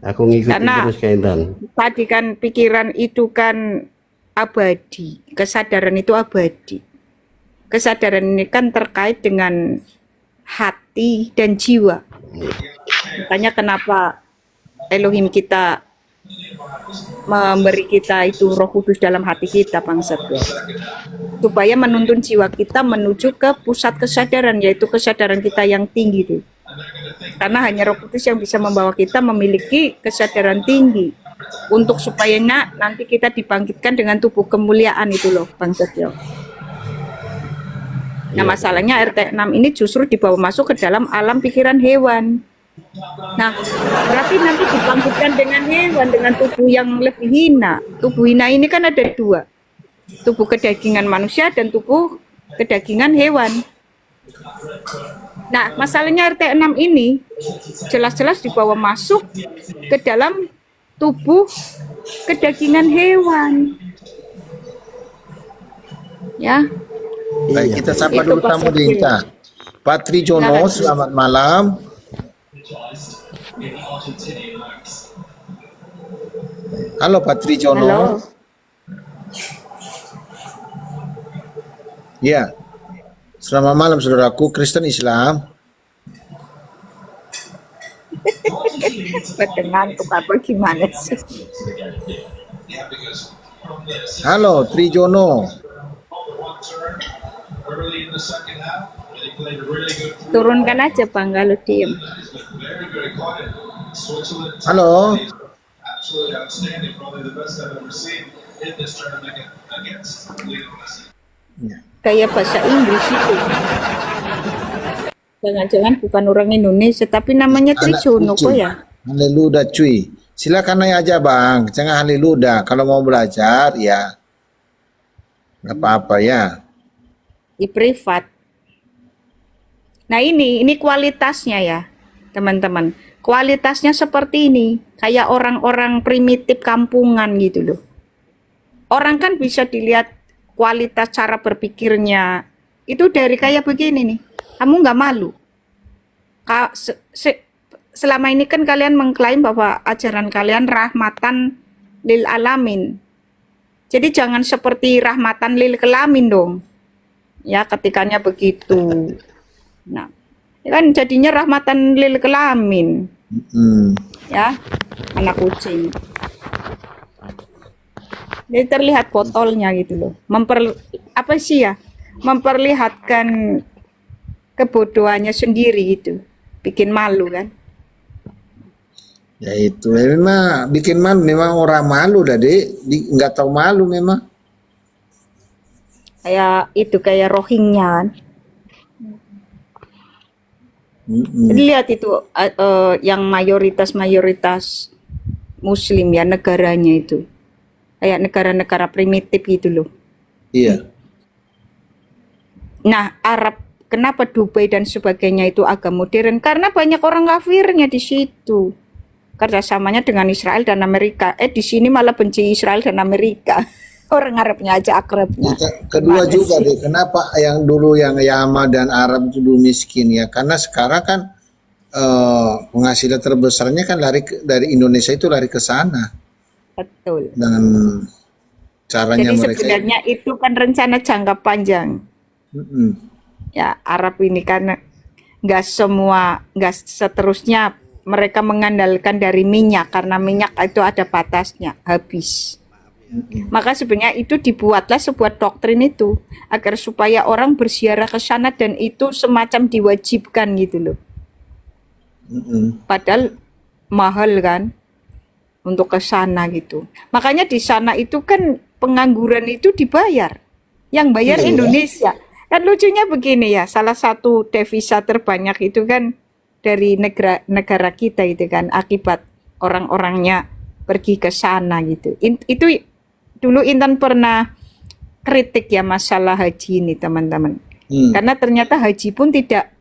Aku ngikutin Karena- terus Kak Intan. Tadi kan pikiran itu kan abadi, kesadaran itu abadi. Kesadaran ini kan terkait dengan hati dan jiwa. Makanya kenapa Elohim kita memberi kita itu Roh Kudus dalam hati kita, Bang Setio. Supaya menuntun jiwa kita menuju ke pusat kesadaran, yaitu kesadaran kita yang tinggi itu. Karena hanya Roh Kudus yang bisa membawa kita memiliki kesadaran tinggi untuk supaya nanti kita dibangkitkan dengan tubuh kemuliaan itu loh, Bang Setio. Nah, masalahnya RT6 ini justru dibawa masuk ke dalam alam pikiran hewan. Nah, berarti nanti dibangkitkan dengan hewan, dengan tubuh yang lebih hina. Tubuh hina ini kan ada dua. Tubuh kedagingan manusia dan tubuh kedagingan hewan. Nah, masalahnya RT6 ini jelas-jelas dibawa masuk ke dalam tubuh kedagingan hewan. Ya, Baik, kita sapa Itu dulu tamu Pak Dinta. Patri Jono, Silakan. selamat malam. Halo Patri Jono. halo. Ya. Selamat malam saudaraku, Kristen Islam. Pada ngantuk apa gimana sih? Halo Trijono. Turunkan aja Bang kalau diem. Halo. Kayak bahasa Inggris itu. Jangan-jangan bukan orang Indonesia, tapi namanya Trijono kok ya? Haleluya cuy. Silakan naik aja bang, jangan haleluya. Kalau mau belajar ya nggak apa-apa ya. Di privat. Nah ini kualitasnya ya teman-teman. Kualitasnya seperti ini, kayak orang-orang primitif kampungan gitu loh. Orang kan bisa dilihat kualitas cara berpikirnya itu dari kayak begini nih. Kamu nggak malu? Selama ini kan kalian mengklaim bahwa ajaran kalian rahmatan lil alamin. Jadi jangan seperti rahmatan lil kelamin dong. Ya ketikanya begitu. Nah, ya kan jadinya rahmatan lil kelamin. Ya, anak kucing. Jadi terlihat botolnya gitu loh. Apa sih ya? Memperlihatkan kebodohannya sendiri gitu. Bikin malu kan? Ya itu memang bikin malu, memang orang malu dah dek, nggak tahu malu memang. Kayak itu kayak Rohingya kan? Jadi lihat itu yang mayoritas Muslim ya negaranya itu kayak negara-negara primitif gitu loh. Iya. Nah Arab kenapa Dubai dan sebagainya itu agak modern karena banyak orang kafirnya di situ. Kerjasamanya dengan Israel dan Amerika. Di sini malah benci Israel dan Amerika. Orang Arabnya aja akrabnya. Kedua Gimana juga sih? deh, kenapa yang dulu yang Yaman dan Arab itu dulu miskin ya? Karena sekarang kan penghasilan terbesarnya kan dari Indonesia itu lari ke sana Betul. dengan caranya Jadi mereka. sebenarnya itu kan rencana jangka panjang. Mm-mm. Ya Arab ini kan nggak seterusnya mereka mengandalkan dari minyak karena minyak itu ada batasnya habis Maka sebenarnya itu dibuatlah sebuah doktrin itu agar supaya orang berziarah ke sana dan itu semacam diwajibkan gitu loh. Padahal mahal kan untuk ke sana gitu. Makanya di sana itu kan pengangguran itu dibayar. Yang bayar Iya. Indonesia. Kan lucunya begini ya, salah satu devisa terbanyak itu kan dari negara kita itu kan akibat orang-orangnya pergi ke sana gitu. Itu dulu Intan pernah kritik ya masalah haji ini teman-teman. Karena ternyata haji pun tidak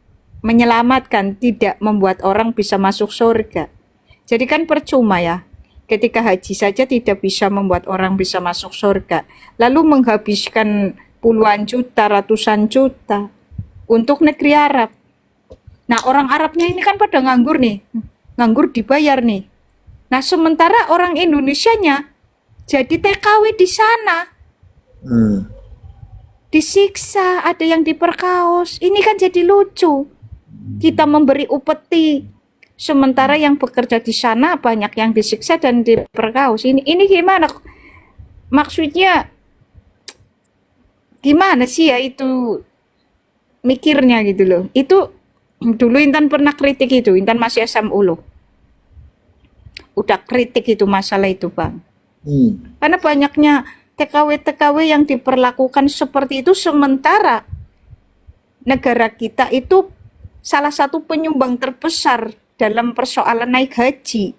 menyelamatkan, tidak membuat orang bisa masuk surga. Jadi kan percuma ya, ketika haji saja tidak bisa membuat orang bisa masuk surga. Lalu menghabiskan puluhan juta, ratusan juta untuk negeri Arab. Nah orang Arabnya ini kan pada nganggur nih, nganggur dibayar nih. Nah sementara orang Indonesianya jadi TKW di sana, disiksa, ada yang diperkaos. Ini kan jadi lucu. Kita memberi upeti, sementara yang bekerja di sana banyak yang disiksa dan diperkaos. Ini gimana? Maksudnya gimana sih ya itu mikirnya gitu loh. Itu dulu Intan pernah kritik itu. Intan masih SMU loh. Udah kritik itu masalah itu Bang. Karena banyaknya TKW-TKW yang diperlakukan seperti itu sementara negara kita itu salah satu penyumbang terbesar dalam persoalan naik haji.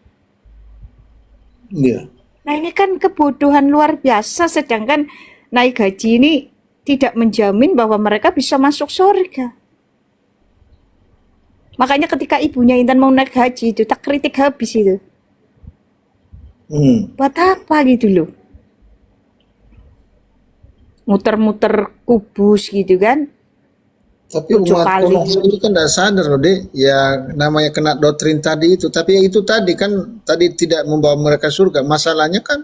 Iya. Nah ini kan kebodohan luar biasa, sedangkan naik haji ini tidak menjamin bahwa mereka bisa masuk surga. Makanya ketika ibunya Intan mau naik haji itu tak kritik habis itu. Buat apa gitu loh? Muter-muter kubus gitu kan. Tapi 7 umat kali. pondok ini kan tidak sadar loh deh, ya namanya kena doktrin tadi itu. Tapi ya itu tadi kan tadi tidak membawa mereka surga. Masalahnya kan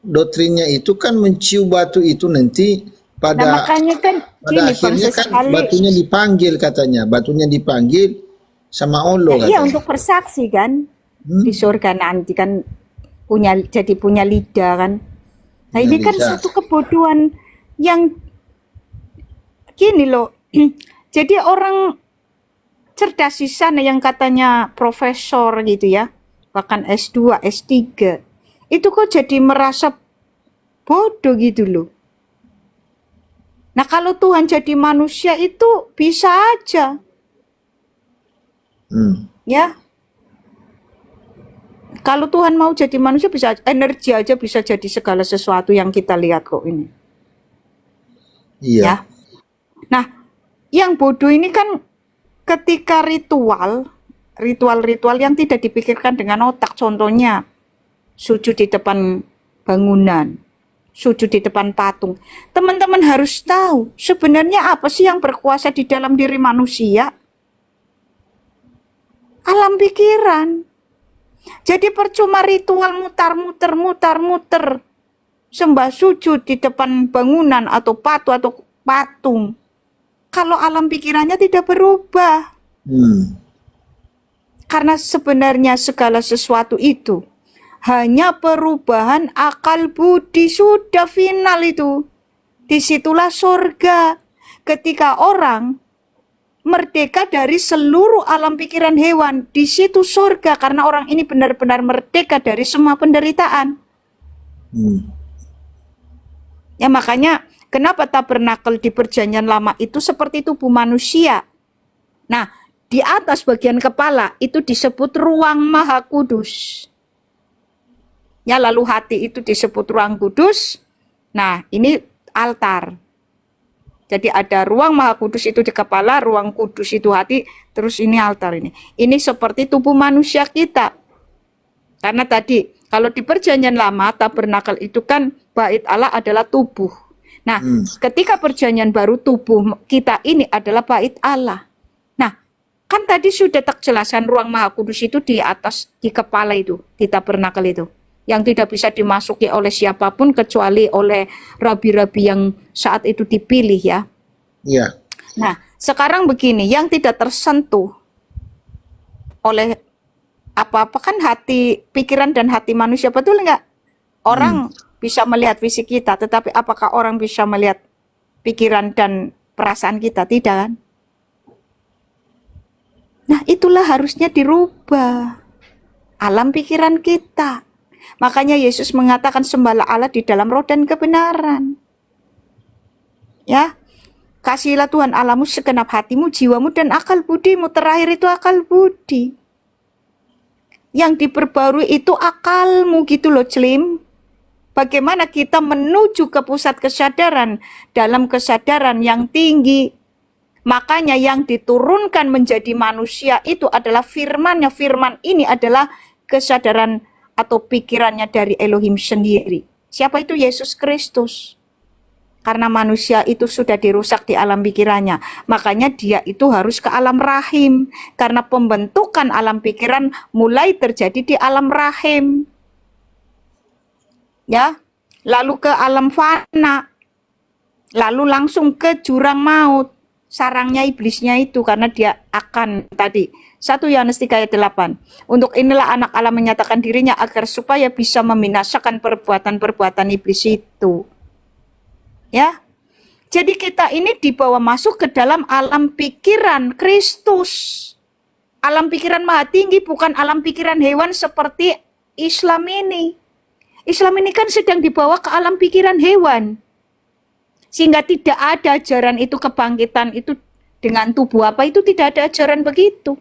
doktrinnya itu kan mencium batu itu nanti Nah pada makanya kan gini Bang, akhirnya kan sesekali batunya dipanggil katanya, batunya dipanggil sama Allah iya katanya. untuk bersaksi kan di surga nanti kan punya lidah kan. Nah Punya ini kan lidah. satu kebodohan yang gini loh. Jadi orang cerdas di sana yang katanya profesor gitu ya, bahkan S2, S3, itu kok jadi merasa bodoh gitu loh. Nah kalau Tuhan jadi manusia itu bisa aja, ya. Kalau Tuhan mau jadi manusia bisa, energi aja bisa jadi segala sesuatu yang kita lihat kok ini. Iya. Ya. Nah, yang bodoh ini kan ketika ritual yang tidak dipikirkan dengan otak, contohnya sujud di depan bangunan, sujud di depan patung. Teman-teman harus tahu sebenarnya apa sih yang berkuasa di dalam diri manusia? Alam pikiran. Jadi percuma ritual mutar-muter, sembah sujud di depan bangunan atau patung. Kalau alam pikirannya tidak berubah. Karena sebenarnya segala sesuatu itu hanya perubahan akal budi, sudah final itu. Disitulah surga. Ketika orang merdeka dari seluruh alam pikiran hewan, di situ surga karena orang ini benar-benar merdeka dari semua penderitaan. Ya makanya kenapa tabernakel di Perjanjian Lama itu seperti tubuh manusia. Nah, di atas bagian kepala itu disebut ruang Maha Kudus. Ya, lalu hati itu disebut ruang kudus. Nah, ini altar. Jadi ada ruang Maha Kudus itu di kepala, ruang kudus itu hati, terus ini altar ini. Ini seperti tubuh manusia kita. Karena tadi kalau di Perjanjian Lama tabernakel itu kan bait Allah adalah tubuh. Nah, ketika Perjanjian Baru tubuh kita ini adalah bait Allah. Nah, kan tadi sudah tak jelaskan ruang Maha Kudus itu di atas di kepala itu, di tabernakel itu. Yang tidak bisa dimasuki oleh siapapun kecuali oleh rabi-rabi yang saat itu dipilih ya. Iya. Nah, sekarang begini, yang tidak tersentuh oleh apa-apa kan hati, pikiran dan hati manusia, betul nggak? Orang bisa melihat fisik kita, tetapi apakah orang bisa melihat pikiran dan perasaan kita? Tidak kan? Nah, itulah harusnya dirubah alam pikiran kita. Makanya Yesus mengatakan sembahlah Allah di dalam roh dan kebenaran. Ya, kasihilah Tuhan Allahmu segenap hatimu, jiwamu, dan akal budimu. Terakhir itu akal budi. Yang diperbarui itu akalmu gitu loh, Clim. Bagaimana kita menuju ke pusat kesadaran, dalam kesadaran yang tinggi. Makanya yang diturunkan menjadi manusia itu adalah firman-Nya. Firman ini adalah kesadaran atau pikirannya dari Elohim sendiri. Siapa itu? Yesus Kristus. Karena manusia itu sudah dirusak di alam pikirannya. Makanya dia itu harus ke alam rahim. Karena pembentukan alam pikiran mulai terjadi di alam rahim. Ya, lalu ke alam fana. Lalu langsung ke jurang maut. Sarangnya iblisnya itu, karena dia akan tadi 1 Yohanes 3 ayat 8. Untuk inilah anak Allah menyatakan dirinya agar supaya bisa membinasakan perbuatan-perbuatan iblis itu. Ya. Jadi kita ini dibawa masuk ke dalam alam pikiran Kristus. Alam pikiran maha tinggi, bukan alam pikiran hewan seperti Islam ini. Islam ini kan sedang dibawa ke alam pikiran hewan. Sehingga tidak ada ajaran itu kebangkitan itu dengan tubuh apa itu, tidak ada ajaran begitu.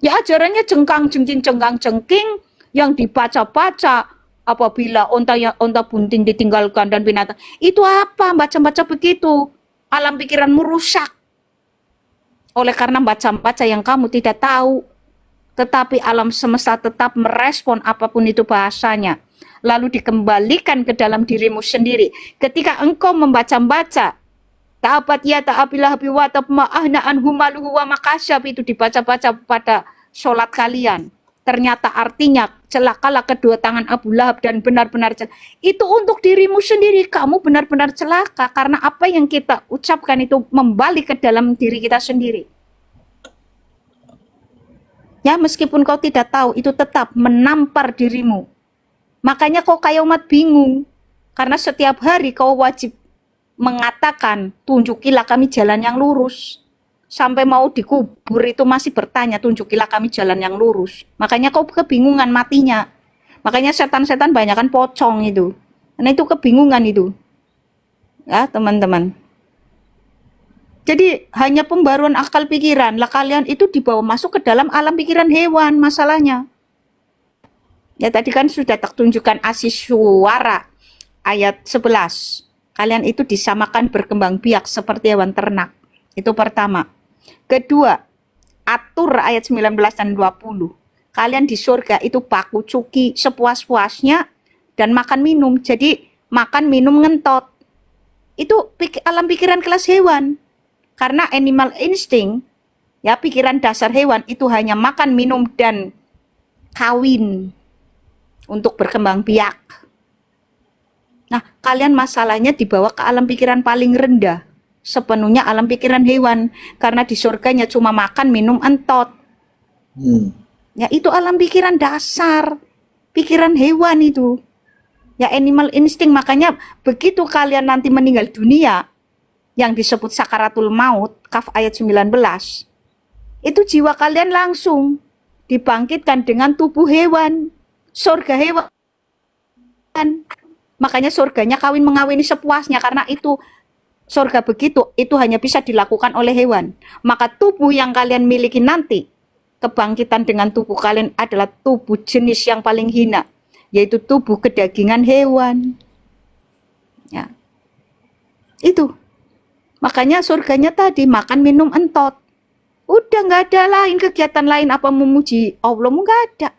Ya ajarannya jengkang-jengking, jengkang-jengking yang dibaca-baca apabila onta bunting ditinggalkan dan binatang. Itu apa? Baca-baca begitu. Alam pikiranmu rusak. Oleh karena baca-baca yang kamu tidak tahu. Tetapi alam semesta tetap merespon apapun itu bahasanya. Lalu dikembalikan ke dalam dirimu sendiri. Ketika engkau membaca-baca, ta'abat ya ta'abilah biwatab ma'ahna anhumaluhu wa makasyab, itu dibaca-baca pada sholat kalian. Ternyata artinya celakalah kedua tangan Abu Lahab dan benar-benar celaka. Itu untuk dirimu sendiri. Kamu benar-benar celaka karena apa yang kita ucapkan itu membalik ke dalam diri kita sendiri. Ya, meskipun kau tidak tahu, itu tetap menampar dirimu. Makanya kau kayak umat bingung. Karena setiap hari kau wajib mengatakan, tunjukilah kami jalan yang lurus. Sampai mau dikubur itu masih bertanya, tunjukilah kami jalan yang lurus. Makanya kau kebingungan matinya. Makanya setan-setan banyak kan pocong itu. Karena itu kebingungan itu. Ya teman-teman. Jadi hanya pembaruan akal pikiran. Lah kalian itu dibawa masuk ke dalam alam pikiran hewan masalahnya. Ya tadi kan sudah tak tunjukkan asis suara ayat 11. Kalian itu disamakan berkembang biak seperti hewan ternak. Itu pertama. Kedua, atur ayat 19 dan 20. Kalian di surga itu baku cuki sepuas-puasnya dan makan minum. Jadi makan minum ngentot. Itu alam pikiran kelas hewan. Karena animal instinct, ya pikiran dasar hewan itu hanya makan, minum, dan kawin. Untuk berkembang biak. Nah, kalian masalahnya dibawa ke alam pikiran paling rendah. Sepenuhnya alam pikiran hewan. Karena di surganya cuma makan, minum, entot. Ya, itu alam pikiran dasar. Pikiran hewan itu. Ya, animal instinct. Makanya begitu kalian nanti meninggal dunia, yang disebut sakaratul maut, Kaf ayat 19, itu jiwa kalian langsung dibangkitkan dengan tubuh hewan. Surga hewan. Makanya surganya kawin mengawini sepuasnya, karena itu surga begitu, itu hanya bisa dilakukan oleh hewan. Maka tubuh yang kalian miliki nanti, kebangkitan dengan tubuh kalian adalah tubuh jenis yang paling hina, yaitu tubuh kedagingan hewan. Ya. Itu. Makanya surganya tadi makan, minum, entot. Udah nggak ada lain kegiatan lain apa memuji Allah, nggak ada.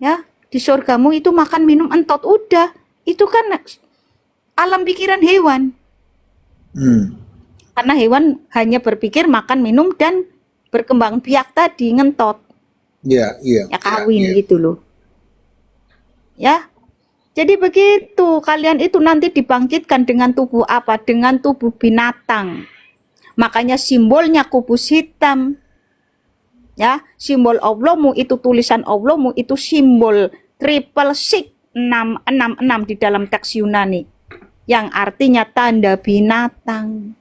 Ya, di surgamu itu makan, minum, entot, udah. Itu kan alam pikiran hewan. Karena hewan hanya berpikir makan, minum, dan berkembang biak tadi, ngentot. Iya. Ya kawin gitu loh. Ya. Jadi begitu, kalian itu nanti dibangkitkan dengan tubuh apa? Dengan tubuh binatang. Makanya simbolnya kubus hitam. Ya, simbol Allahmu itu, tulisan Allahmu itu simbol triple six. 666 di dalam teks Yunani yang artinya tanda binatang.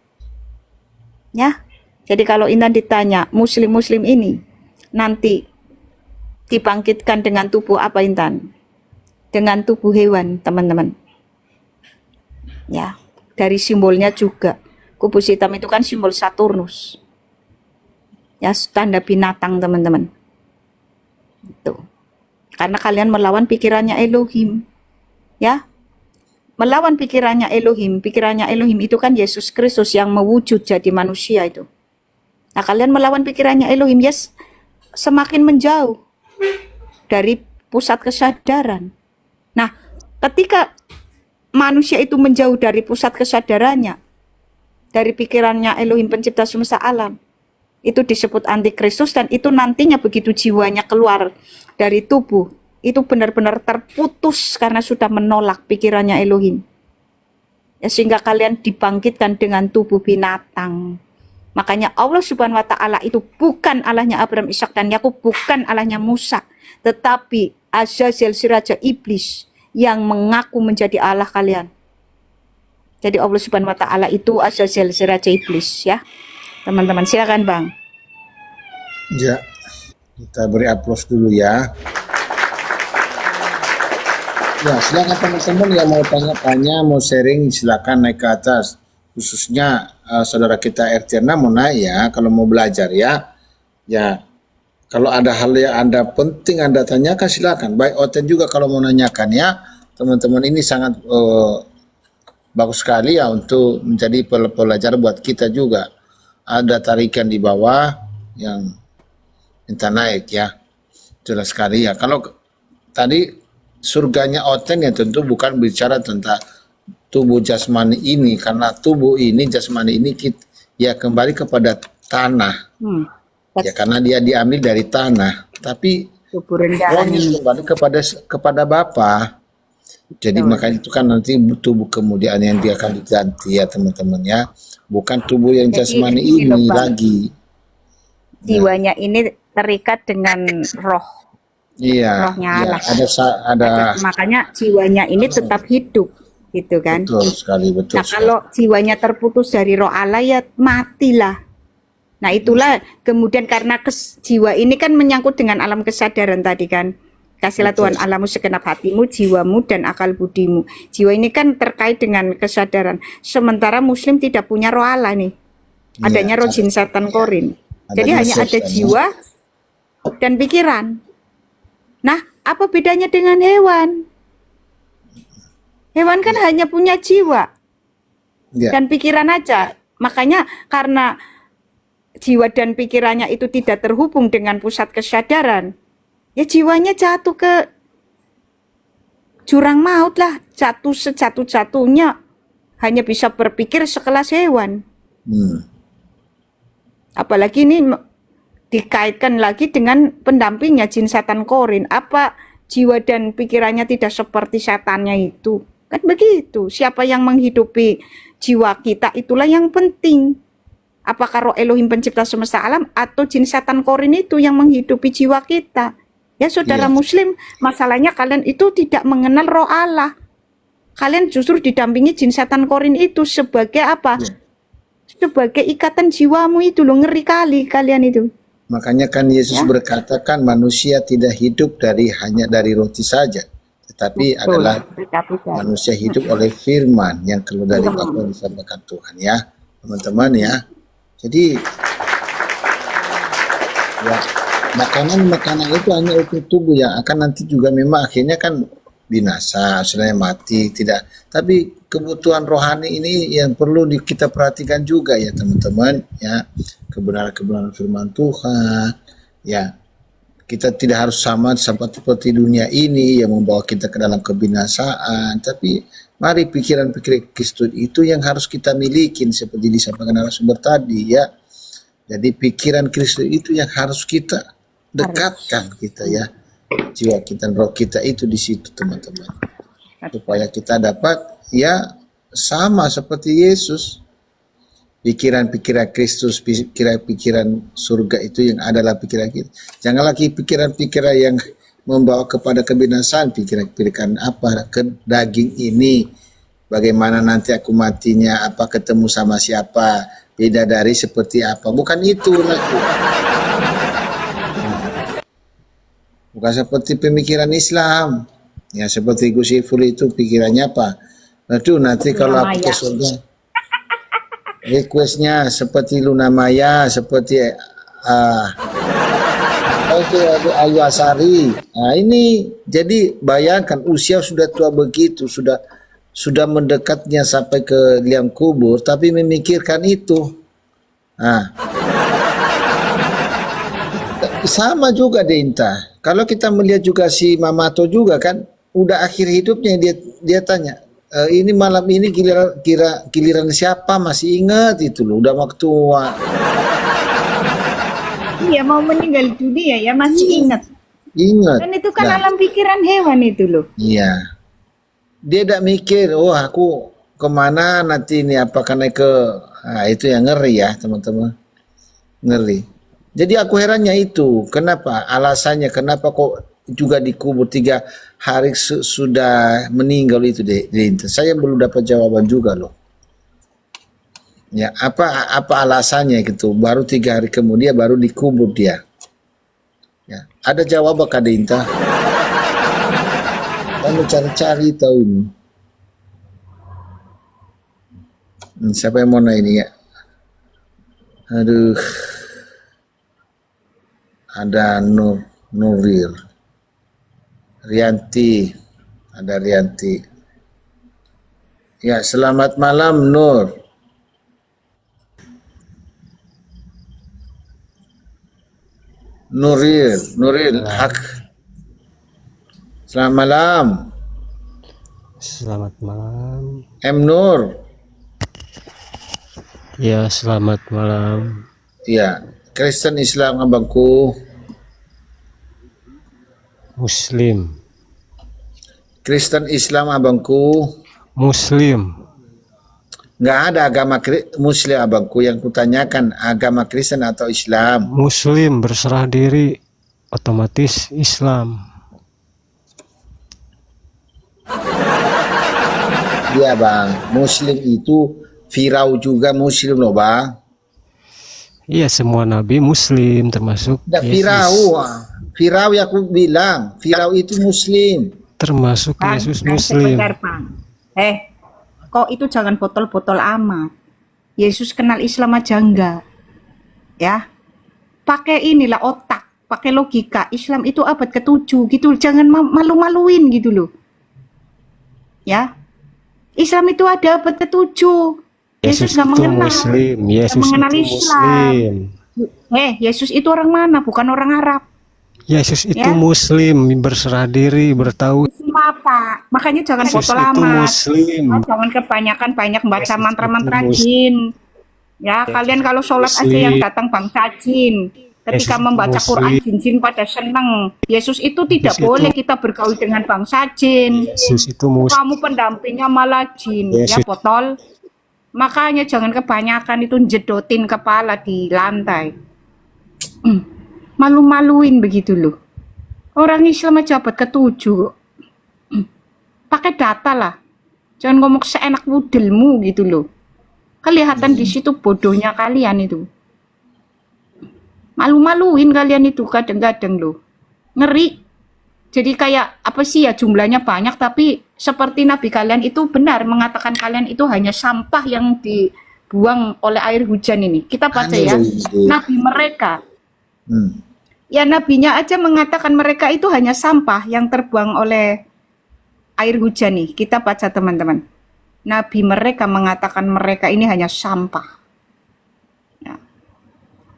Ya. Jadi kalau Intan ditanya, muslim-muslim ini nanti dibangkitkan dengan tubuh apa, Intan? Dengan tubuh hewan, teman-teman. Ya, dari simbolnya juga. Kubus hitam itu kan simbol Saturnus. Ya, tanda binatang, teman-teman. Itu. Karena kalian melawan pikirannya Elohim. Ya. Melawan pikirannya Elohim. Pikirannya Elohim itu kan Yesus Kristus yang mewujud jadi manusia itu. Nah, kalian melawan pikirannya Elohim, ya semakin menjauh dari pusat kesadaran. Nah, ketika manusia itu menjauh dari pusat kesadarannya, dari pikirannya Elohim pencipta semesta alam, itu disebut antikristus, dan itu nantinya begitu jiwanya keluar dari tubuh, itu benar-benar terputus karena sudah menolak pikirannya Elohim. Ya, sehingga kalian dibangkitkan dengan tubuh binatang. Makanya Allah Subhanahu wa Ta'ala itu bukan Allahnya Abraham, Ishak dan Yakub, bukan Allahnya Musa, tetapi Azazel si raja iblis yang mengaku menjadi Allah kalian. Jadi Allah Subhanahu wa Ta'ala itu Azazel si raja iblis, ya. Teman-teman, silakan Bang. Ya, kita beri aplaus dulu ya. Ya, silakan teman-teman yang mau tanya-tanya, mau sharing, silakan naik ke atas. Khususnya saudara kita Ertiana mau naik ya, kalau mau belajar ya. Ya, kalau ada hal yang Anda penting Anda tanyakan silakan. Baik Oten juga kalau mau nanyakan ya. Teman-teman ini sangat bagus sekali ya untuk menjadi pelajar buat kita juga. Ada tarikan di bawah yang minta naik ya. Jelas sekali ya. Kalau tadi surganya Oten ya tentu bukan bicara tentang tubuh jasmani ini, karena tubuh ini, jasmani ini ya kembali kepada tanah. Ya karena dia diambil dari tanah, tapi rohnya kembali kepada Bapa. Jadi makanya itu kan nanti tubuh kemudian yang dia akan diganti ya teman-teman ya, bukan tubuh yang jasmani ini lagi. Jiwanya ini terikat dengan roh. Iya, rohnya ya, Allah. ada Makanya jiwanya ini tetap hidup, gitu kan? betul sekali, betul Nah, kalau jiwanya terputus dari roh Allah ya matilah. Nah, itulah kemudian karena jiwa ini kan menyangkut dengan alam kesadaran tadi kan. Kasihlah Tuhan Allahmu segenap hatimu, jiwamu, dan akal budimu. Jiwa ini kan terkait dengan kesadaran. Sementara Muslim tidak punya roh Allah nih. Adanya roh jin setan korin. Jadi hanya ada jiwa dan pikiran. Nah, apa bedanya dengan hewan? Hewan kan hanya punya jiwa dan pikiran aja. Makanya karena jiwa dan pikirannya itu tidak terhubung dengan pusat kesadaran, ya jiwanya jatuh ke jurang maut lah. Jatuh sejatuh-jatuhnya, hanya bisa berpikir sekelas hewan. Apalagi ini dikaitkan lagi dengan pendampingnya jin setan korin. Apa jiwa dan pikirannya tidak seperti setannya itu? Kan begitu. Siapa yang menghidupi jiwa kita itulah yang penting. Apakah roh Elohim pencipta semesta alam atau jin setan korin itu yang menghidupi jiwa kita? Ya saudara Muslim, masalahnya kalian itu tidak mengenal roh Allah. Kalian justru didampingi jin setan korin itu sebagai apa? Sebagai ikatan jiwamu itu loh, ngeri kali kalian itu. Makanya kan Yesus berkata kan manusia tidak hidup hanya dari roti saja, tetapi adalah manusia hidup oleh firman yang keluar dari apa yang disampaikan Tuhan ya, teman-teman ya. Jadi ya makanan itu hanya untuk tubuh yang akan nanti juga memang akhirnya kan binasa, sebenarnya mati, tidak. Tapi kebutuhan rohani ini yang perlu kita perhatikan juga ya teman-teman ya, kebenaran firman Tuhan ya. Kita tidak harus sama seperti dunia ini yang membawa kita ke dalam kebinasaan, tapi mari pikiran-pikiran Kristus itu yang harus kita miliki seperti disampaikan narasumber tadi ya. Jadi pikiran Kristus itu yang harus kita dekatkan kita ya, jiwa kita dan roh kita itu di situ teman-teman, supaya kita dapat ya sama seperti Yesus, pikiran-pikiran Kristus, pikiran-pikiran surga itu yang adalah pikiran kita. Jangan lagi pikiran-pikiran membawa kepada kebinasaan. Pikirkan apa ke daging ini, bagaimana nanti aku matinya, apa ketemu sama siapa, bidadari seperti apa. Bukan itu lagi. Bukan seperti pemikiran Islam. Ya seperti Gus Ipul itu pikirannya apa? Aduh nanti kalau aku ke surga, requestnya seperti Luna Maya, seperti Ayu Asari. Nah ini jadi bayangkan usia sudah tua begitu, sudah mendekatnya sampai ke liang kubur, tapi memikirkan itu. Nah, sama juga Deinta. Kalau kita melihat juga si Mamato juga kan, udah akhir hidupnya dia tanya, ini malam ini giliran siapa, masih ingat itu loh, udah waktu tua. Iya, mau meninggal dunia ya masih ingat. Ingat. Dan itu kan Nah, alam pikiran hewan itu loh. iya. Dia tidak mikir, oh aku kemana nanti ini, apakah naik ke, nah, itu yang ngeri ya teman-teman, ngeri. Jadi aku herannya itu, kenapa alasannya, kenapa kok juga dikubur 3 hari sudah meninggal itu deh. Saya belum dapat jawaban juga loh. Ya apa alasannya gitu? Baru 3 hari kemudian baru dikubur dia. Ya, ada jawaban Kak Dinta? Kamu cari-cari tahu ini. Siapa yang mau nanya ini ya? Aduh. Ada Nuril. Rianti. Ada Rianti. Ya, selamat malam Nur. Nuril Hak. Selamat malam. Selamat malam. M Nur. Ya, selamat malam. Ya, Kristen Islam abangku. Muslim. Kristen Islam abangku. Muslim. Nggak ada agama Muslim abangku, yang kutanyakan agama Kristen atau Islam. Muslim berserah diri, otomatis Islam. Iya bang, Muslim itu Firau juga Muslim loh bang. Iya, semua nabi Muslim termasuk Nggak Yesus. Firau yang aku bilang, Firau itu Muslim. Termasuk Bang, Yesus Bang, Muslim. sebentar, Bang. Kok itu jangan botol-botol amat. Yesus kenal Islam aja enggak. Ya. Pakai inilah otak, pakai logika. Islam itu abad ke-7 gitu. Jangan malu-maluin gitu loh. Ya. Islam itu ada abad ke-7. Yesus nggak itu mengenal. Muslim. Nggak Yesus mengenal itu Islam. Muslim. Yesus itu orang mana? Bukan orang Arab. Yesus itu Ya. Muslim, berserah diri, bertauhid. Muslim apa? Makanya jangan Yesus botol itu amat. Muslim. Jangan kebanyakan banyak baca Yesus mantra-mantra itu jin. Ya, kalian kalau sholat aja yang datang bangsa jin. Ketika Yesus membaca itu Quran, Muslim. jin-jin pada seneng. Yesus itu tidak Yesus boleh itu- kita bergaul dengan bangsa jin. Yesus itu Muslim. Kamu pendampingnya malah jin, ya Yesus- botol. Makanya jangan kebanyakan itu jedotin kepala di lantai. Malu-maluin begitu loh. Orang Islam aja abad ke-7. Pakai data lah. Jangan ngomong seenak wudelmu gitu loh. Kelihatan di situ bodohnya kalian itu. Malu-maluin kalian itu kadang-kadang loh. Ngeri. Jadi kayak apa sih ya, jumlahnya banyak tapi seperti Nabi kalian itu benar mengatakan kalian itu hanya sampah yang dibuang oleh air hujan ini. Kita baca Aneh ya. loh itu. Nabi mereka. Hmm. Ya nabinya aja mengatakan mereka itu hanya sampah yang terbuang oleh air hujan nih. Kita baca teman-teman. Nabi mereka mengatakan mereka ini hanya sampah. Ya.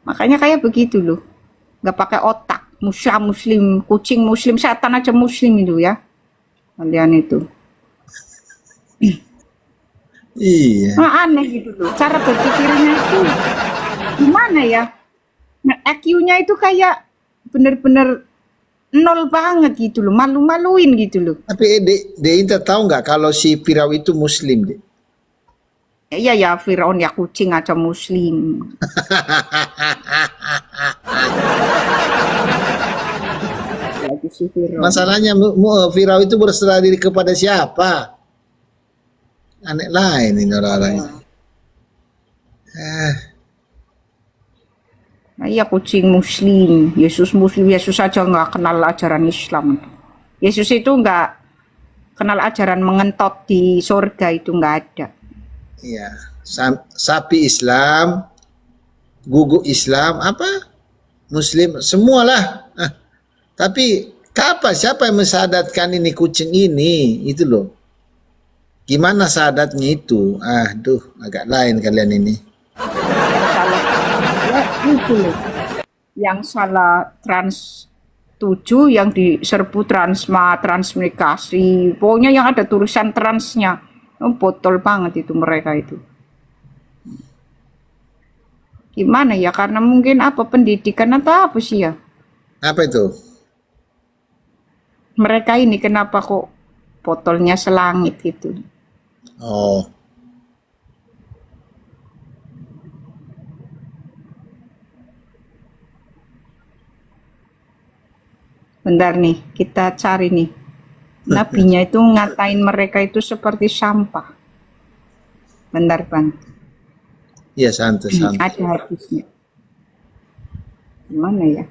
Makanya kayak begitu loh. Nggak pakai otak. Muslim, kucing Muslim, setan aja Muslim itu ya. Kalian itu. Iya. Aneh gitu loh. Cara berpikirnya itu gimana ya? Nah, IQ-nya itu kayak bener-bener nol banget gitu loh, malu-maluin gitu loh. Tapi Inta tahu nggak kalau si Firau itu Muslim deh? Iya ya, Firaun ya kucing aja Muslim. itu si Firaun. Masalahnya Firaun itu berserah diri kepada siapa? Aneh lain ini orang-orang ini. Nah, iya kucing muslim. Yesus muslim. Yesus aja nggak kenal ajaran Islam. Yesus itu nggak kenal ajaran mengentot di surga, itu nggak ada. Iya, sapi Islam, guguk Islam, apa? Muslim, semualah. Tapi siapa yang mensadatkan ini kucing ini? Itu loh. Gimana sadatnya itu? Aduh, agak lain kalian ini. Yang salah, ya, itu loh. Yang salah trans 7, yang diserbu transma, transmigrasi. Pokoknya yang ada tulisan transnya. Botol banget itu mereka itu. Gimana ya? Karena mungkin apa pendidikan atau apa sih ya? Apa itu? Mereka ini kenapa kok botolnya selangit gitu? Oh, Bentar nih, kita cari nih. Nabinya itu ngatain mereka itu seperti sampah. Bentar bang, iya santai. ada hadisnya. Gimana ya?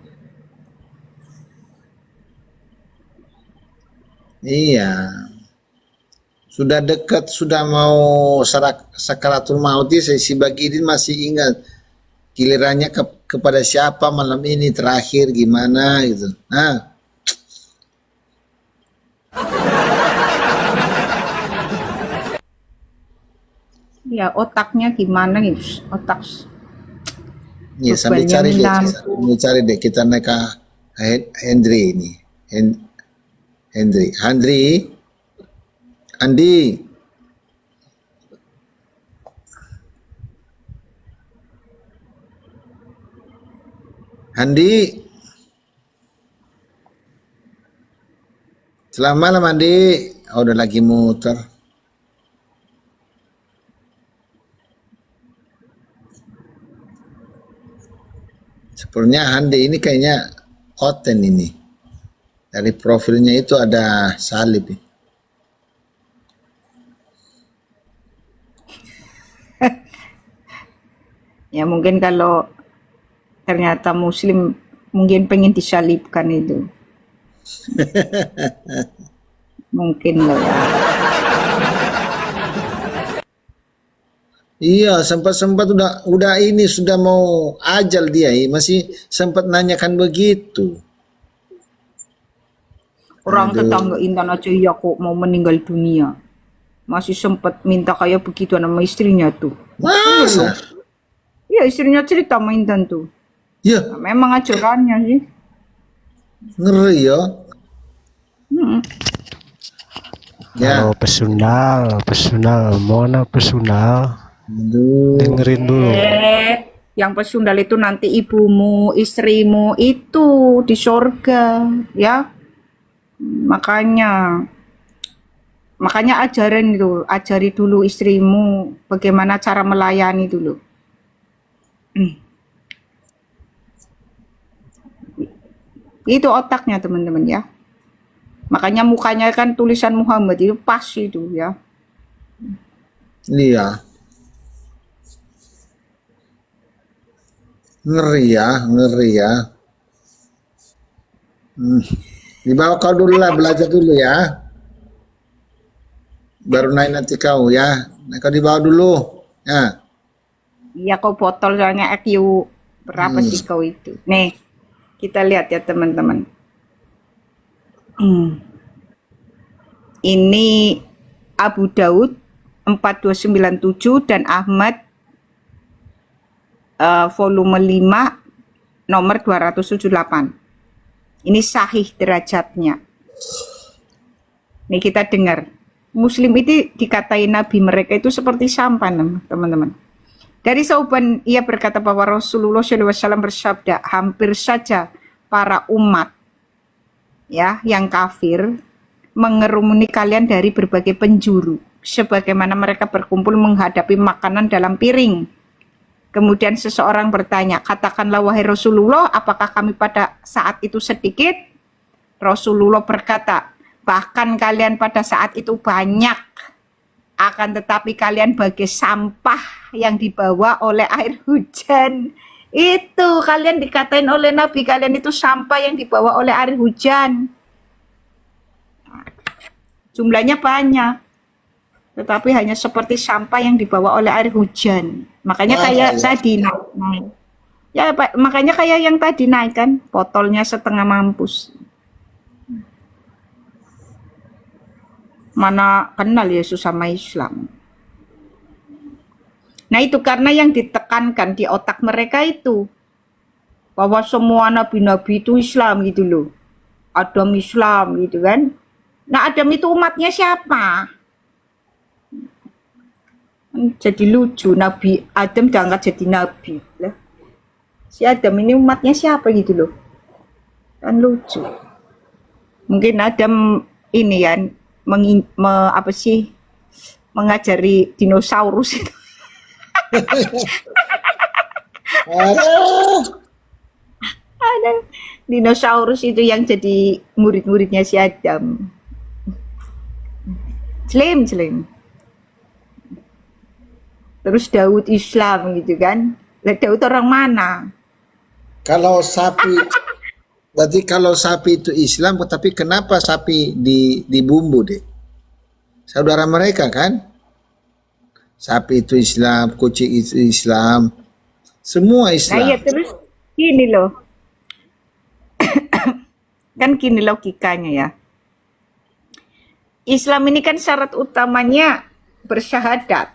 Iya. Sudah dekat, sudah mau sakaratul maut, si Bagidin masih ingat gilirannya kepada siapa malam ini terakhir gimana gitu. Nah, Ya otaknya gimana nih? Otak ya sambil bebannya cari deh kita naik ke Hendri ini. Andi, selamat malam Andi. Oh, udah lagi muter. Sepertinya Andi ini kayaknya konten ini. Dari profilnya itu ada salib. Ya mungkin kalau ternyata muslim mungkin pengen disalibkan itu. Mungkin loh ya. Iya, sempat udah ini sudah mau ajal dia, masih sempat nanyakan begitu. Orang tetangga Intan aja ya kok mau meninggal dunia. Masih sempat minta kayak begitu sama istrinya tuh. Masa? Iya istrinya cerita sama Intan tuh. Ya, Nah, memang ajarannya sih. ngeri ya. Ya, Oh, personal, mana personal? aduh. Dengerin dulu. Yang pesundal itu nanti ibumu, istrimu itu di surga, ya. Makanya ajarin itu, ajari dulu istrimu bagaimana cara melayani dulu. Itu otaknya teman-teman ya. Makanya mukanya kan tulisan Muhammad itu pas itu ya. Iya. Ngeri ya. Dibawa kau dulu lah, belajar dulu ya. Baru naik nanti kau ya. Nah, kau dibawa dulu. Ya. Iya kau botol soalnya EQ berapa sih kau itu? Nih kita lihat ya teman-teman. Ini Abu Daud 4297 dan Ahmad volume 5 nomor 278. Ini sahih derajatnya. Nih kita dengar. Muslim itu dikatai Nabi mereka itu seperti sampah teman-teman. Dari Sauban ia berkata bahwa Rasulullah SAW bersabda, hampir saja para umat ya yang kafir mengerumuni kalian dari berbagai penjuru, sebagaimana mereka berkumpul menghadapi makanan dalam piring. Kemudian seseorang bertanya, katakanlah wahai Rasulullah, apakah kami pada saat itu sedikit? Rasulullah berkata, bahkan kalian pada saat itu banyak, akan tetapi kalian bagai sampah yang dibawa oleh air hujan. Itu kalian dikatain oleh Nabi, kalian itu sampah yang dibawa oleh air hujan. Jumlahnya banyak, tetapi hanya seperti sampah yang dibawa oleh air hujan. Makanya kayak tadi naik. Ya, Pak, makanya kayak yang tadi naik kan, botolnya setengah mampus. Mana kenal Yesus sama Islam. Nah itu karena yang ditekankan di otak mereka itu bahwa semua nabi-nabi itu Islam gitu loh. Adam Islam gitu kan. Nah Adam itu umatnya siapa? Jadi lucu, Nabi Adam diangkat jadi nabi lah. Si Adam ini umatnya siapa gitu loh. Kan lucu. Mungkin Adam ini kan mengajari dinosaurus itu. Ada dinosaurus itu yang jadi murid-muridnya si Adam. Slim. Terus Daud Islam gitu kan. Lah Daud orang mana? Kalau sapi, berarti kalau sapi itu Islam, tapi kenapa sapi dibumbu deh? Saudara mereka kan? Sapi itu Islam, kucing itu Islam, semua Islam. Nah, ya terus gini loh. Kan gini logikanya ya. Islam ini kan syarat utamanya bersyahadat.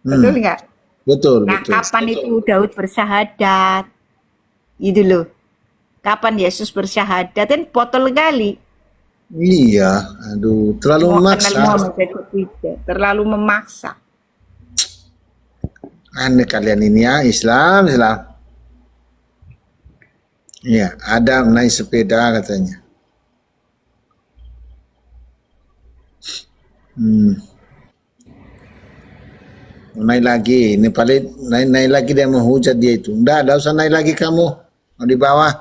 Betul nggak? Betul, Nah, betul. kapan itu Daud bersyahadat? Gitu loh. Kapan Yesus bersyahadat? Kan botol kali. Iya, aduh, terlalu Mau kenal memaksa. Muhammad atau tidak. Terlalu memaksa. Aneh kalian ini ya, Islam. Iya, Adam naik sepeda katanya. Naik lagi, ini paling naik lagi dia menghujat dia itu. Udah usah naik lagi kamu, mau di bawah.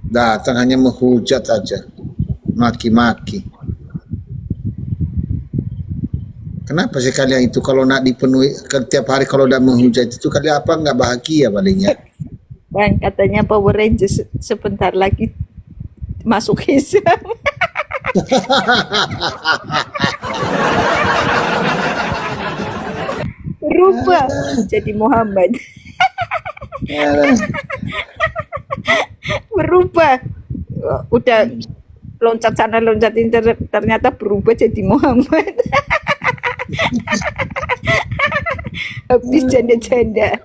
Datang hanya menghujat aja, maki-maki. Kenapa sih kalian itu kalau nak dipenuhi setiap hari kalau udah menghujat itu kalian apa nggak bahagia palingnya? Bang, katanya Power Rangers sebentar lagi masuk Islam. Berubah jadi Muhammad. Berubah. Udah loncat sana loncat ini ternyata berubah jadi Muhammad. Habis janda-janda.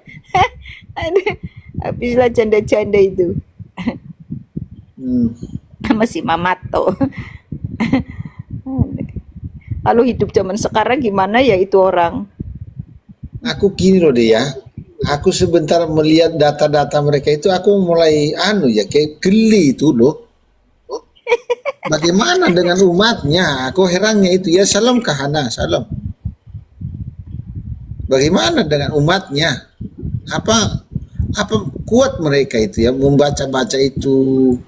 Habislah janda-janda itu. Masih Mamato. Lalu hidup zaman sekarang gimana ya itu orang? Aku gini loh deh ya. Aku sebentar melihat data-data mereka itu aku mulai kayak geli itu loh. Bagaimana dengan umatnya? Aku herannya itu ya, salam kahana, salam. Bagaimana dengan umatnya? Apa kuat mereka itu ya membaca-baca itu?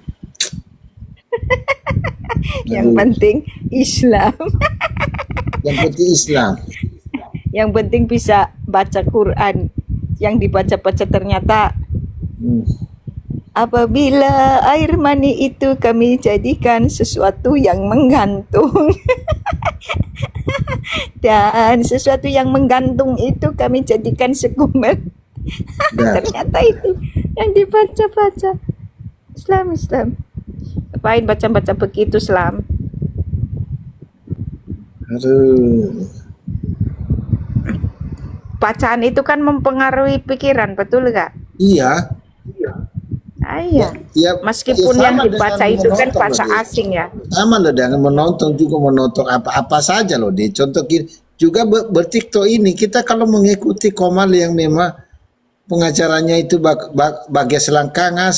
Yang penting Islam. Yang penting Islam. Yang penting bisa baca Quran. Yang dibaca-baca ternyata apabila air mani itu kami jadikan sesuatu yang menggantung. Dan sesuatu yang menggantung itu kami jadikan sekumel. Ternyata itu yang dibaca-baca. Islam. Ngapain baca-baca begitu Islam? Aduh. Bacaan itu kan mempengaruhi pikiran, betul nggak? Iya. Iya. Ya, Meskipun ya yang sama dibaca dengan itu kan menonton bahasa loh, dia. asing ya. Sama loh dengan menonton apa saja loh dia. Contoh juga bertiktok ini kita kalau mengikuti Komal yang memang pengacaranya itu bagai selangkangan